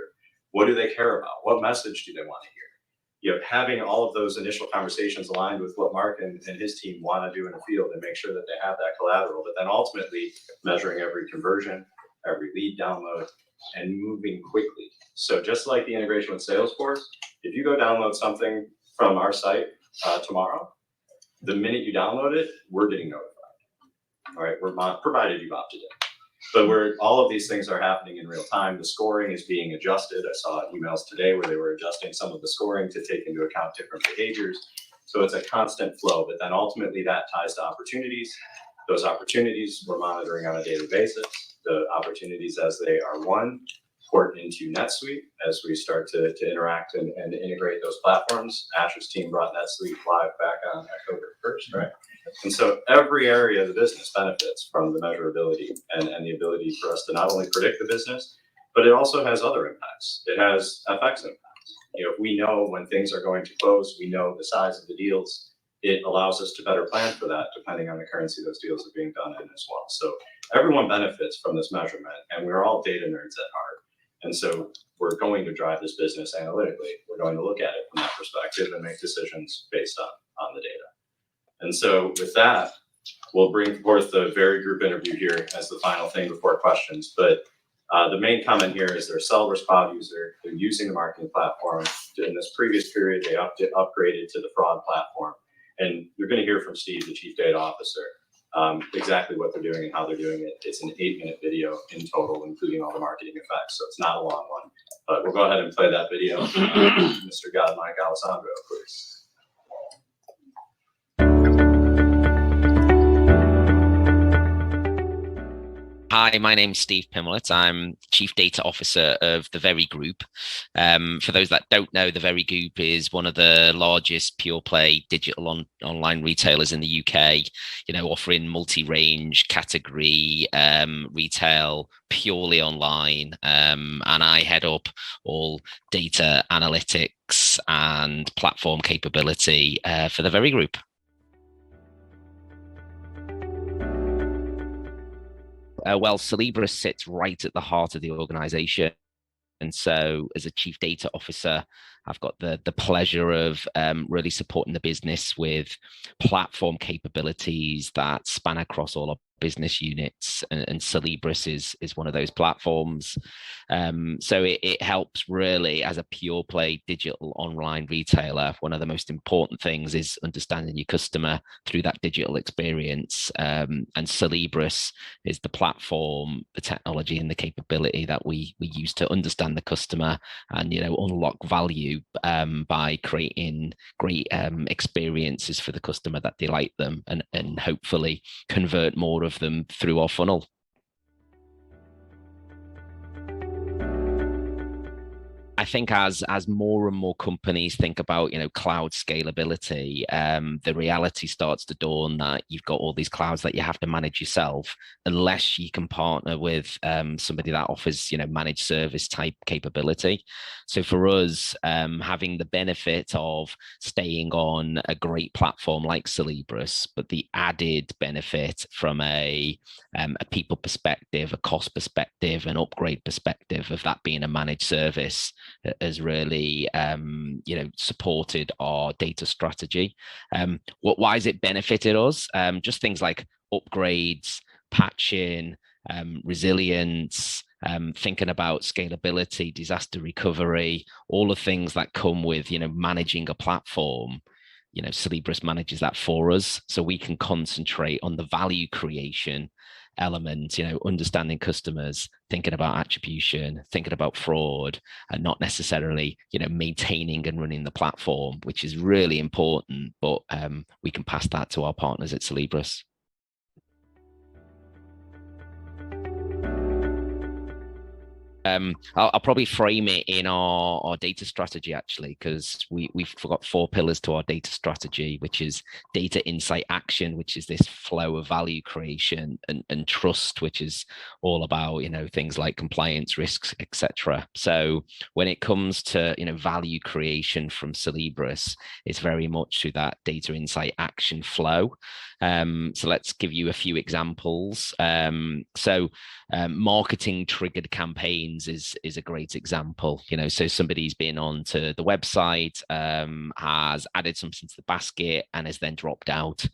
What do they care about? What message do they want to hear? Having all of those initial conversations aligned with what Mark and his team want to do in the field and make sure that they have that collateral, but then ultimately measuring every conversion, every lead download, and moving quickly. So just like the integration with Salesforce, if you go download something from our site tomorrow, the minute you download it, we're getting notified. All right, we're provided you've opted in. But all of these things are happening in real time. The scoring is being adjusted. I saw emails today where they were adjusting some of the scoring to take into account different behaviors. So it's a constant flow, but then ultimately that ties to opportunities. Those opportunities we're monitoring on a daily basis. The opportunities as they are won, port into NetSuite as we start to interact and integrate those platforms. Asher's team brought NetSuite live back on October 1st, right? And so every area of the business benefits from the measurability and the ability for us to not only predict the business, but it also has other impacts. It has FX impacts. If we know when things are going to close, we know the size of the deals, it allows us to better plan for that depending on the currency those deals are being done in as well. So everyone benefits from this measurement, and we're all data nerds at heart. And so we're going to drive this business analytically. We're going to look at it from that perspective and make decisions based on the data. And so with that, we'll bring forth the very group interview here as the final thing before questions. But the main comment here is they're a Celebris Cloud user. They're using the marketing platform. In this previous period, they upgraded to the fraud platform. And you're going to hear from Steve, the Chief Data Officer, exactly what they're doing and how they're doing it. It's an 8-minute video in total, including all the marketing effects. So it's not a long one. But we'll go ahead and play that video. Mr. Godmike Alessandro, please. Hi, my name's Steve Pimlett. I'm Chief Data Officer of The Very Group. For those that don't know, The Very Group is one of the largest pure play digital online retailers in the UK, offering multi-range category retail purely online. And I head up all data analytics and platform capability for The Very Group. Well, Celebris sits right at the heart of the organization. And so as a chief data officer, I've got the pleasure of really supporting the business with platform capabilities that span across all our business units, and Celebris is one of those platforms. So it helps really as a pure play digital online retailer. One of the most important things is understanding your customer through that digital experience. And Celebris is the platform, the technology, and the capability that we use to understand the customer and unlock value by creating great experiences for the customer that delight them and hopefully convert more of them through our funnel. I think as more and more companies think about cloud scalability, the reality starts to dawn that you've got all these clouds that you have to manage yourself, unless you can partner with somebody that offers managed service type capability. So for us, having the benefit of staying on a great platform like Celebris, but the added benefit from a people perspective, a cost perspective, an upgrade perspective of that being a managed service, has really supported our data strategy. Why has it benefited us? Just things like upgrades, patching, resilience, thinking about scalability, disaster recovery, all the things that come with managing a platform. Celebris manages that for us, so we can concentrate on the value creation element, understanding customers, thinking about attribution, thinking about fraud, and not necessarily, maintaining and running the platform, which is really important. But we can pass that to our partners at Celebris. I'll probably frame it in our data strategy, actually, because we've got 4 pillars to our data strategy, which is data, insight, action, which is this flow of value creation, and trust, which is all about things like compliance, risks, etc. So when it comes to value creation from Celebris, it's very much through that data, insight, action flow. So let's give you a few examples. Marketing triggered campaigns is a great example. So somebody's been onto the website, has added something to the basket, and has then dropped out.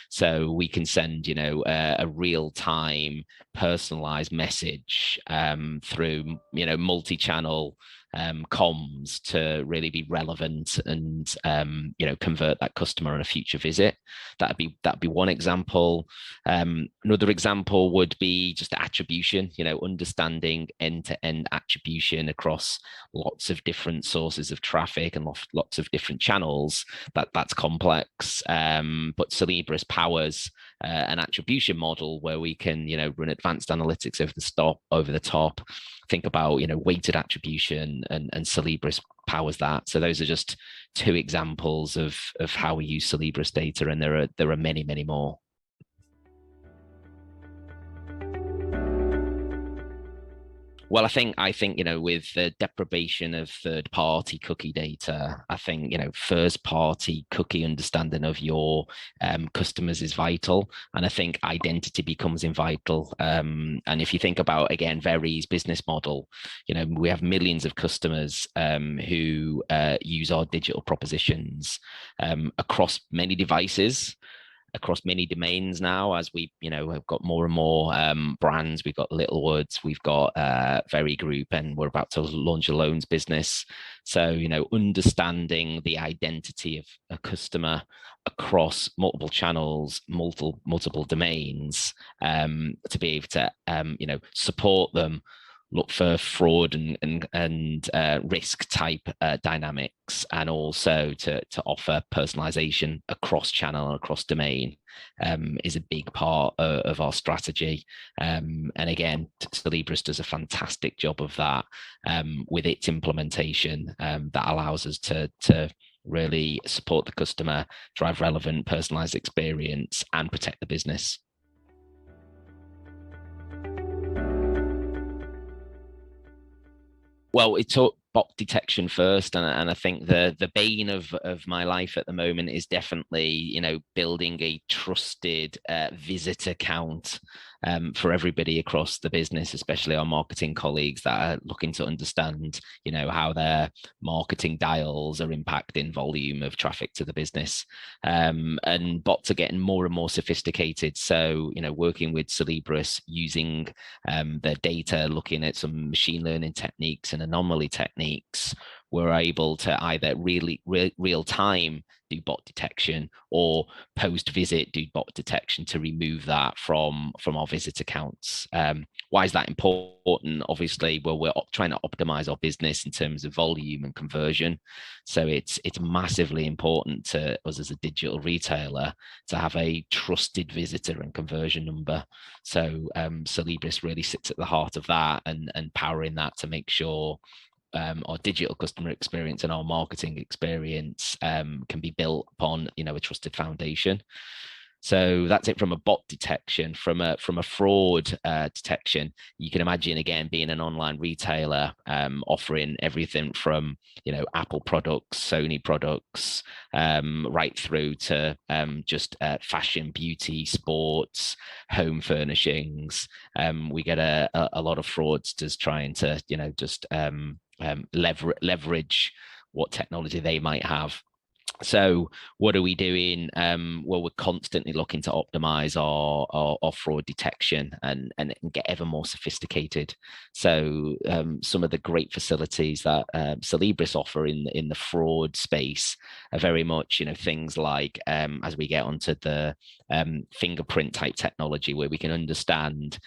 So we can send a real-time personalized message through multi-channel comms to really be relevant and convert that customer on a future visit. That'd be one example. Another example would be just attribution, understanding end-to-end attribution across lots of different sources of traffic and lots of different channels. That's complex, but Celebris powers an attribution model where we can run advanced analytics over the top, think about weighted attribution, and Celebris powers that. So those are just 2 examples of how we use Celebris data, and there are many more. Well, I think with the deprivation of third-party cookie data, I think first-party cookie understanding of your customers is vital, and I think identity becomes vital. And if you think about again Very's business model, we have millions of customers who use our digital propositions across many devices, across many domains now, as we have got more and more brands. We've got Littlewoods, we've got Very Group, and we're about to launch a loans business. So understanding the identity of a customer across multiple channels, multiple domains, to be able to support them, look for fraud and risk type dynamics, and also to offer personalization across channel and across domain is a big part of our strategy. And again, Celebris does a fantastic job of that with its implementation that allows us to really support the customer, drive relevant personalized experience, and protect the business. Well, it took bot detection first, and I think the bane of my life at the moment is definitely building a trusted visitor count for everybody across the business, especially our marketing colleagues that are looking to understand, how their marketing dials are impacting volume of traffic to the business. And bots are getting more and more sophisticated. So, working with Celebris, using their data, looking at some machine learning techniques and anomaly techniques, we're able to either really real time do bot detection or post visit do bot detection to remove that from our visit accounts. Why is that important? Obviously, well, we're trying to optimize our business in terms of volume and conversion. So it's massively important to us as a digital retailer to have a trusted visitor and conversion number. So Celebris really sits at the heart of that and powering that to make sure our digital customer experience and our marketing experience can be built upon, a trusted foundation. So that's it from a bot detection. From a fraud detection, you can imagine, again, being an online retailer, offering everything from Apple products, Sony products, right through to just fashion, beauty, sports, home furnishings. We get a lot of fraudsters trying to just leverage what technology they might have. So what are we doing? Well, we're constantly looking to optimize our fraud detection and get ever more sophisticated. So some of the great facilities that Celebris offer in the fraud space are very much, things like as we get onto the fingerprint type technology, where we can understand,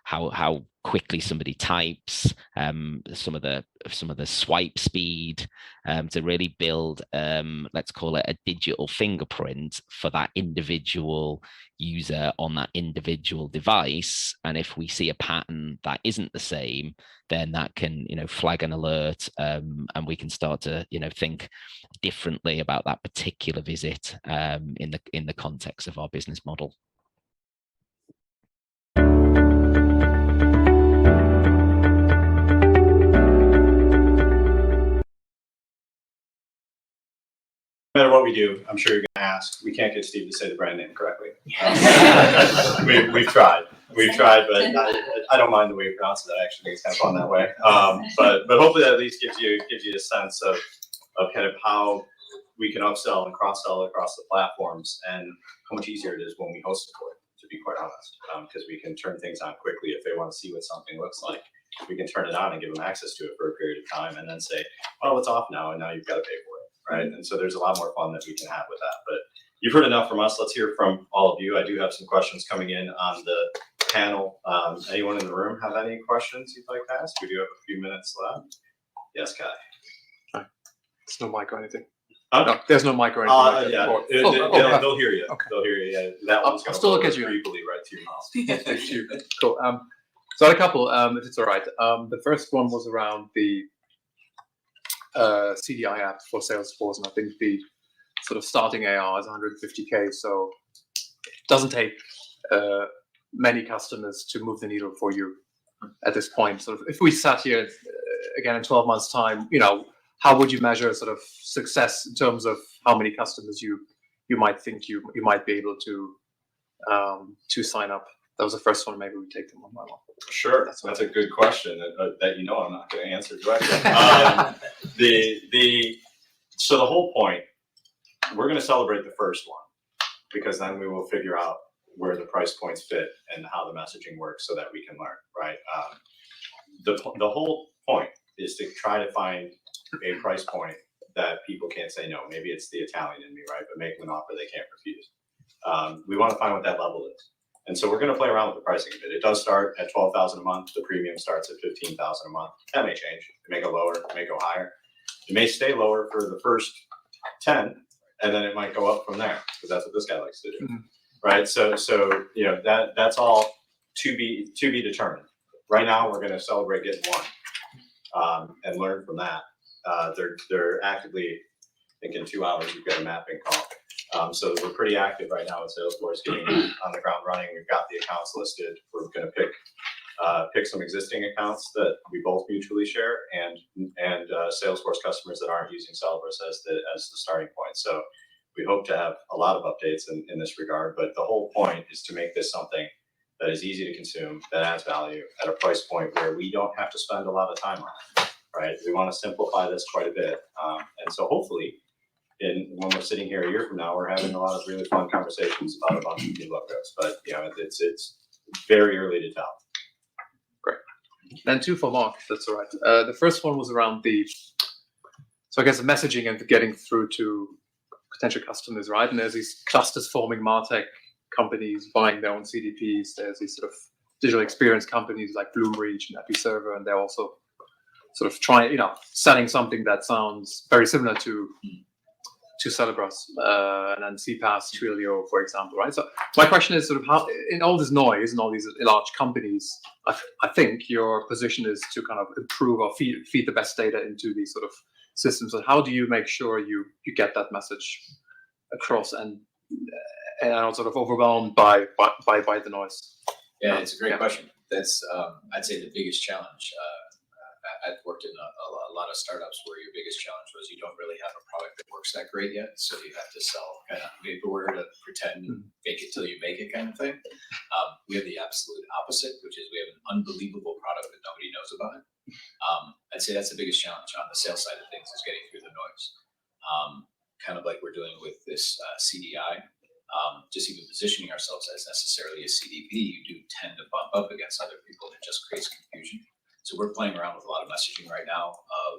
how quickly somebody types, some of the swipe speed, to really build, let's call it a digital fingerprint for that individual user on that individual device. And if we see a pattern that isn't the same, then that can, flag an alert, and we can start to, think differently about that particular visit in the context of our business model. No matter what we do, I'm sure you're going to ask. We can't get Steve to say the brand name correctly. We've tried, but I don't mind the way you pronounce it. I actually think it's kind of fun that way. But hopefully that at least gives you a sense of kind of how we can upsell and cross sell across the platforms, and how much easier it is when we host it for it, to be quite honest, because we can turn things on quickly. If they want to see what something looks like, we can turn it on and give them access to it for a period of time, and then say, well, it's off now, and now you've got to pay for it. Right. And so there's a lot more fun that we can have with that. But you've heard enough from us. Let's hear from all of you. I do have some questions coming in on the panel. Anyone in the room have any questions you'd like to ask? We do have a few minutes left. Yes, Kai. There's no mic or anything. Oh, no, there's no mic or anything. Yeah. They'll hear you. Okay. They'll hear you. Yeah, that one's going to still look at you creepily right to your mouth. Thank you. Cool. So I had a couple, if it's all right. The first one was around the CDI app for Salesforce, and I think the sort of starting AR is 150K, so it doesn't take many customers to move the needle for you at this point. So if we sat here again in 12 months' time, how would you measure sort of success in terms of how many customers you might think you might be able to sign up? That was the first one. Maybe we take them one by one. Sure, that's a good question that I'm not going to answer directly. So the whole point, we're going to celebrate the first one, because then we will figure out where the price points fit and how the messaging works, so that we can learn. Right. The whole point is to try to find a price point that people can't say no. Maybe it's the Italian in me, right? But make them an offer they can't refuse. We want to find what that level is. And so we're going to play around with the pricing a bit. It does start at $12,000 a month. The premium starts at $15,000 a month. That may change. It may go lower. It may go higher. It may stay lower for the first 10, and then it might go up from there, because that's what this guy likes to do, right? So that's all to be determined. Right now, we're going to celebrate getting one, and learn from that. They're actively, I think in 2 hours we've got a mapping call. So we're pretty active right now with Salesforce, getting on the ground running. We've got the accounts listed. We're going to pick some existing accounts that we both mutually share, and Salesforce customers that aren't using Celebris as the starting point. So we hope to have a lot of updates in this regard. But the whole point is to make this something that is easy to consume, that adds value at a price point where we don't have to spend a lot of time on it, right? We want to simplify this quite a bit. And so hopefully, when we're sitting here a year from now, we're having a lot of really fun conversations about a bunch of new logos. But it's very early to tell. Great. And two for Mark, if that's all right. The first one was around so I guess the messaging and getting through to potential customers, right? And there's these clusters forming, MarTech companies buying their own CDPs. There's these sort of digital experience companies like Bloomreach and Episerver, and they're also sort of trying, selling something that sounds very similar to Celebros, and then CPaaS, Twilio, for example, right? So my question is sort of how, in all this noise and all these large companies, I think your position is to kind of improve or feed the best data into these sort of systems. And how do you make sure you get that message across and not sort of overwhelmed by the noise? Yeah, it's a great question. That's I'd say the biggest challenge. I've worked in a lot of startups where your biggest challenge was you don't really have a product that works that great yet, so you have to sell kind of vaporware to pretend and fake it till you make it kind of thing. We have the absolute opposite, which is we have an unbelievable product that nobody knows about it. I'd say that's the biggest challenge on the sales side of things, is getting through the noise. Kind of like we're doing with this CDI. Just even positioning ourselves as necessarily a CDP, you do tend to bump up against other people, and it just creates confusion. So we're playing around with a lot of messaging right now of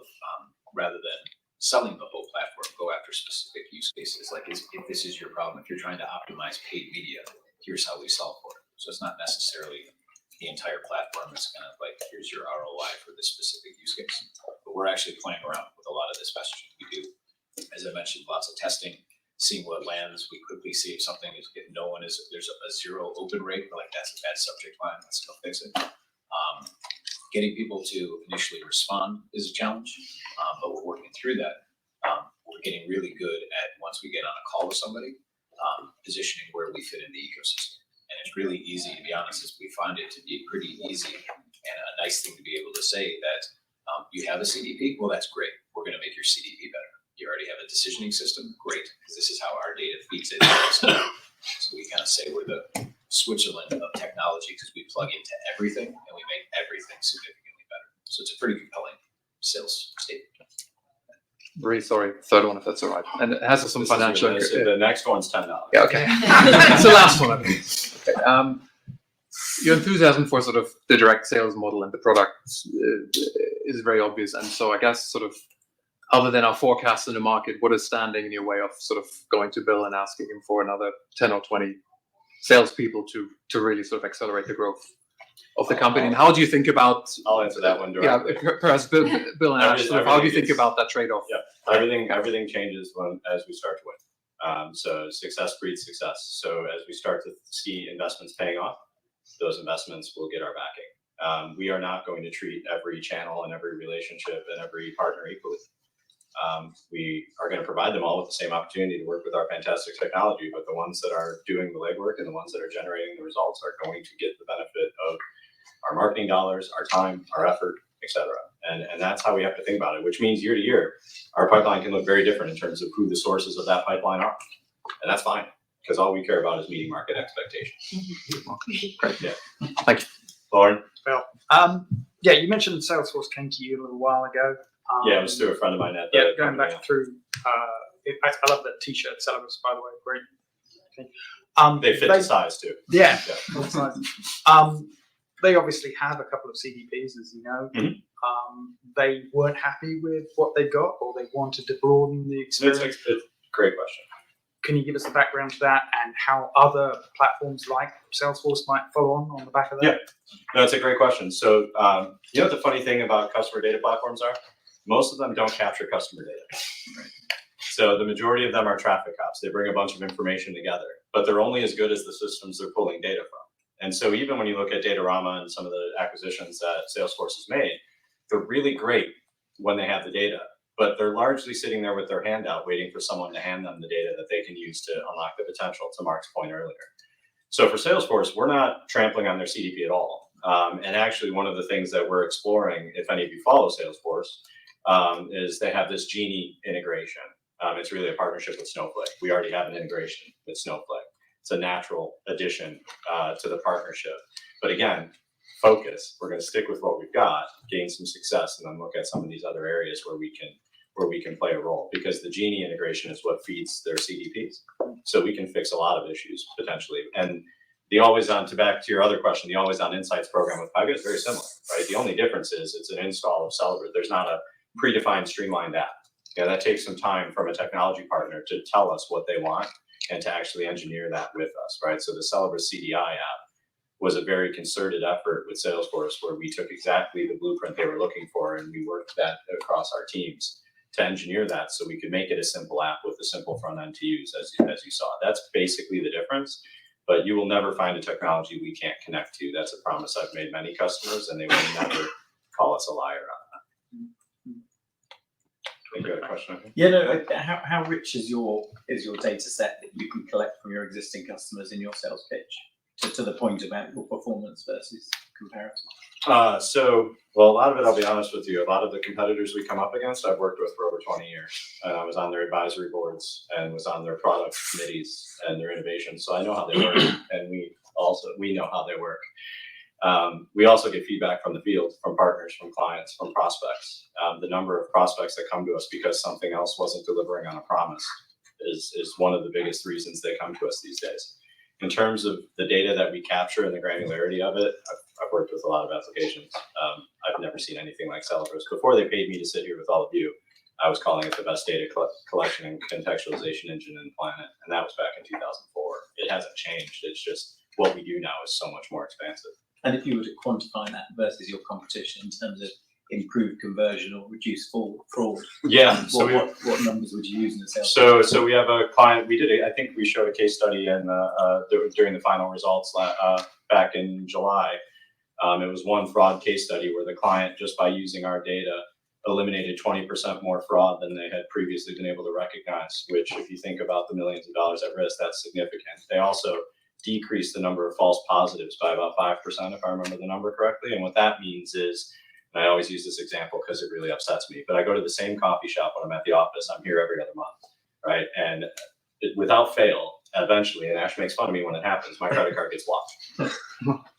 rather than selling the whole platform, go after specific use cases. Like if this is your problem, if you're trying to optimize paid media, here's how we solve for it. So it's not necessarily the entire platform. It's kind of like, here's your ROI for this specific use case. But we're actually playing around with a lot of this messaging. We do, as I mentioned, lots of testing, seeing what lands. We quickly see if something is, if no one is, there's a zero open rate, we're like, that's a bad subject line, let's go fix it. Getting people to initially respond is a challenge, but we're working through that. We're getting really good at, once we get on a call with somebody, positioning where we fit in the ecosystem. And it's really easy, to be honest, is we find it to be pretty easy and a nice thing to be able to say that you have a CDP, well, that's great. We're going to make your CDP better. You already have a decisioning system, great, because this is how our data feeds into the system. So we kind of say we're the Switzerland of technology because we plug into everything and we make everything significantly better. So it's a pretty compelling sales statement. Really sorry, third one, if that's all right. And it has some financial. The next one's $10. Yeah, okay. It's the last one, I think. Okay. Your enthusiasm for sort of the direct sales model and the product is very obvious. And so I guess sort of, other than our forecast in the market, what is standing in your way of sort of going to Bill and asking him for another 10 or 20 salespeople to really sort of accelerate the growth of the company? And how do you think about? I'll answer that one directly. Yeah, perhaps Bill and Ash, sort of how do you think about that trade-off? Yeah, everything changes as we start to win. So success breeds success. So as we start to see investments paying off, those investments will get our backing. We are not going to treat every channel and every relationship and every partner equally. We are going to provide them all with the same opportunity to work with our fantastic technology, but the ones that are doing the legwork and the ones that are generating the results are going to get the benefit of our marketing dollars, our time, our effort, etc. And that's how we have to think about it, which means year to year, our pipeline can look very different in terms of who the sources of that pipeline are. And that's fine, because all we care about is meeting market expectations. Great. Yeah. Thank you. Lauren? Well, yeah, you mentioned Salesforce came to you a little while ago. Yeah, it was through a friend of mine at yeah, going back through. I love that T-shirt, Celebros, by the way, great. They fit the size too. Yeah. They obviously have a couple of CDPs, as you know. Mm-hmm. They weren't happy with what they got, or they wanted to broaden the experience. It's a great question. Can you give us the background to that and how other platforms like Salesforce might follow on the back of that? Yeah, no, it's a great question. So, you know what the funny thing about customer data platforms are? Most of them don't capture customer data. Right. So the majority of them are traffic cops. They bring a bunch of information together, but they're only as good as the systems they're pulling data from. And so even when you look at Datarama and some of the acquisitions that Salesforce has made, they're really great when they have the data, but they're largely sitting there with their hand out waiting for someone to hand them the data that they can use to unlock the potential, to Mark's point earlier. So for Salesforce, we're not trampling on their CDP at all. And actually one of the things that we're exploring, if any of you follow Salesforce, is they have this Genie integration. It's really a partnership with Snowflake. We already have an integration with Snowflake. It's a natural addition to the partnership. But again, focus. We're going to stick with what we've got, gain some success, and then look at some of these other areas where we can play a role, because the Genie integration is what feeds their CDPs. So we can fix a lot of issues potentially. And the always on, to back to your other question, the always on insights program with Pega is very similar, right? The only difference is it's an install of Celibris. There's not a predefined streamlined app. Yeah, that takes some time from a technology partner to tell us what they want and to actually engineer that with us, right? So the Celibris CDI app was a very concerted effort with Salesforce, where we took exactly the blueprint they were looking for and we worked that across our teams to engineer that so we could make it a simple app with a simple front end to use, as you saw. That's basically the difference. But you will never find a technology we can't connect to. That's a promise I've made many customers, and they will never call us a liar on that. I think you had a question. Yeah, no. How rich is your data set that you can collect from your existing customers in your sales pitch to the point about your performance versus comparison? Well, a lot of it, I'll be honest with you, a lot of the competitors we come up against, I've worked with for over 20 years. And I was on their advisory boards and was on their product committees and their innovation. So I know how they work, and we know how they work. We also get feedback from the field, from partners, from clients, from prospects. The number of prospects that come to us because something else wasn't delivering on a promise is one of the biggest reasons they come to us these days. In terms of the data that we capture and the granularity of it, I've worked with a lot of applications. I've never seen anything like Celibris. Before they paid me to sit here with all of you, I was calling it the best data collection and contextualization engine in the planet, and that was back in 2004. It hasn't changed. It's just what we do now is so much more expansive. And if you were to quantify that versus your competition in terms of improved conversion or reduced fraud, yeah. So what numbers would you use in the sales? So we have a client. We did. I think we showed a case study in during the final results back in July. It was one fraud case study where the client, just by using our data, eliminated 20% more fraud than they had previously been able to recognize. Which, if you think about the millions of dollars at risk, that's significant. They also decreased the number of false positives by about 5%, if I remember the number correctly. And what that means is, and I always use this example because it really upsets me, but I go to the same coffee shop when I'm at the office. I'm here every other month, right? And without fail, eventually, and Ash makes fun of me when it happens, my credit card gets blocked.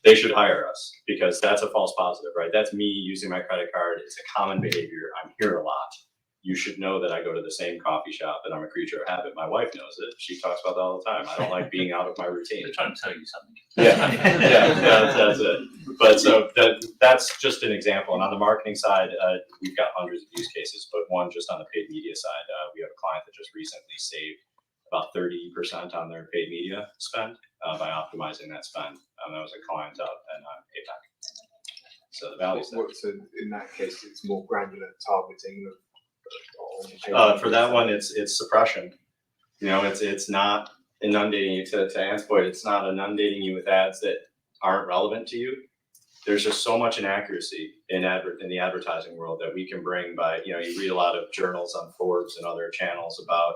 They should hire us because that's a false positive, right? That's me using my credit card. It's a common behavior. I'm here a lot. You should know that I go to the same coffee shop and I'm a creature of habit. My wife knows it. She talks about that all the time. I don't like being out of my routine. They're trying to tell you something. That's it. But so that's just an example. And on the marketing side, we've got hundreds of use cases, but one just on the paid media side, we have a client that just recently saved about 30% on their paid media spend by optimizing that spend. That was a client out in APAC. So the value's there. So in that case, it's more granular targeting of. For that one, it's suppression. You know, it's not inundating you. To Ant's point, it's not inundating you with ads that aren't relevant to you. There's just so much inaccuracy in the advertising world that we can bring by, you read a lot of journals on Forbes and other channels about,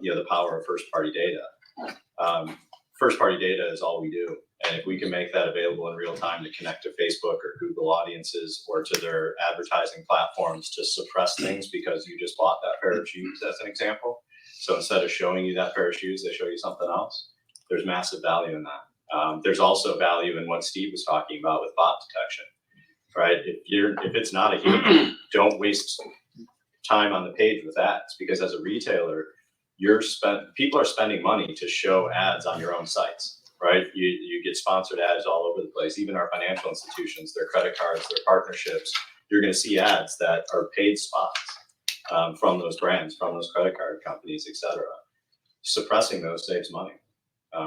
the power of first-party data. First-party data is all we do. And if we can make that available in real time to connect to Facebook or Google audiences or to their advertising platforms to suppress things because you just bought that pair of shoes, as an example. So instead of showing you that pair of shoes, they show you something else. There's massive value in that. There's also value in what Steve was talking about with bot detection, right? If it's not a human, don't waste time on the page with ads, because as a retailer, people are spending money to show ads on your own sites. Right, you get sponsored ads all over the place. Even our financial institutions, their credit cards, their partnerships, you're going to see ads that are paid spots from those brands, from those credit card companies, etc. Suppressing those saves money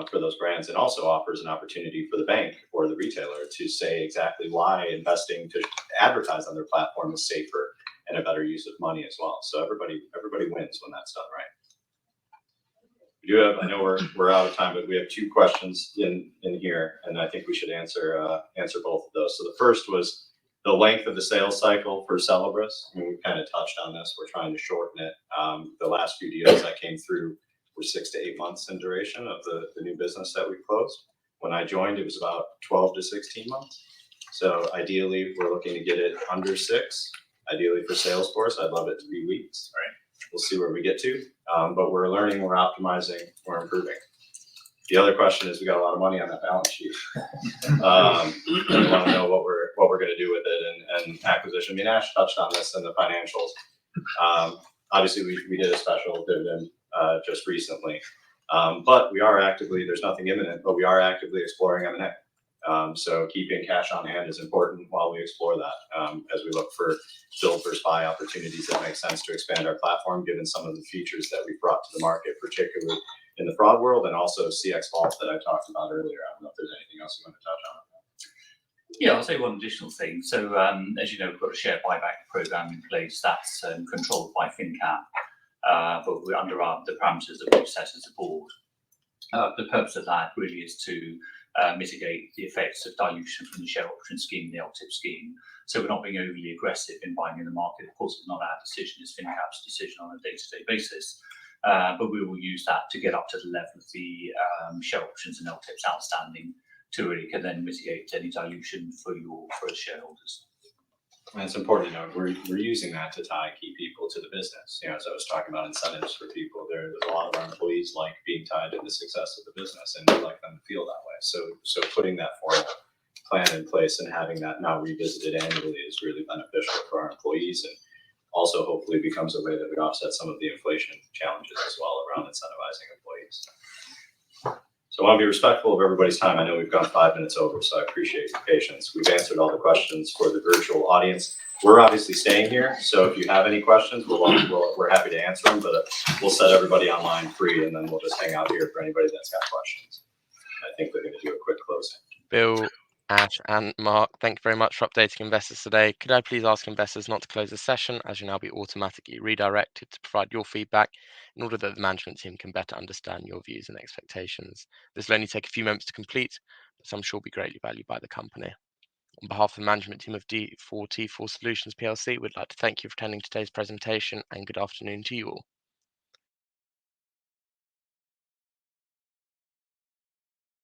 for those brands, and also offers an opportunity for the bank or the retailer to say exactly why investing to advertise on their platform is safer and a better use of money as well. So everybody wins when that's done right. We do have, I know we're out of time, but we have two questions in here, and I think we should answer both of those. So the first was the length of the sales cycle for Celibris. I mean, we kind of touched on this. We're trying to shorten it. The last few deals that came through were 6 to 8 months in duration of the new business that we closed. When I joined, it was about 12 to 16 months. So ideally, we're looking to get it under 6. Ideally for Salesforce, I'd love it to be weeks. Right. We'll see where we get to, but we're learning, we're optimizing, we're improving. The other question is, we got a lot of money on that balance sheet. We want to know what we're going to do with it and acquisition. I mean, Ash touched on this in the financials. Obviously, we did a special dividend just recently, but we are actively. There's nothing imminent, but we are actively exploring M&A. So keeping cash on hand is important while we explore that, as we look for build versus buy opportunities that make sense to expand our platform, given some of the features that we've brought to the market, particularly in the fraud world, and also CX Vault that I talked about earlier. I don't know if there's anything else you want to touch on. Yeah, I'll say one additional thing. So, as you know, we've got a share buyback program in place that's controlled by FinCap, but we're under the parameters that we've set as a board. The purpose of that really is to mitigate the effects of dilution from the share option scheme and the LTIP scheme. So we're not being overly aggressive in buying in the market. Of course, it's not our decision, it's FinCap's decision on a day-to-day basis. But we will use that to get up to the level of the share options and LTIPs outstanding to really can then mitigate any dilution for shareholders. And it's important to note, we're using that to tie key people to the business. You know, as I was talking about incentives for people, there's a lot of our employees like being tied to the success of the business, and we like them to feel that way. So putting that formal plan in place and having that now revisited annually is really beneficial for our employees, and also hopefully becomes a way that we offset some of the inflation challenges as well around incentivizing employees. So I want to be respectful of everybody's time. I know we've gone 5 minutes over, so I appreciate your patience. We've answered all the questions for the virtual audience. We're obviously staying here, so if you have any questions, we're happy to answer them, but we'll set everybody online free, and then we'll just hang out here for anybody that's got questions. I think we're going to do a quick closing. Bill, Ash, and Mark, thank you very much for updating investors today. Could I please ask investors not to close the session, as you'll now be automatically redirected to provide your feedback in order that the management team can better understand your views and expectations. This will only take a few moments to complete, but I'm sure will be greatly valued by the company. On behalf of the management team of D4T4 Solutions PLC, we'd like to thank you for attending today's presentation, and good afternoon to you all.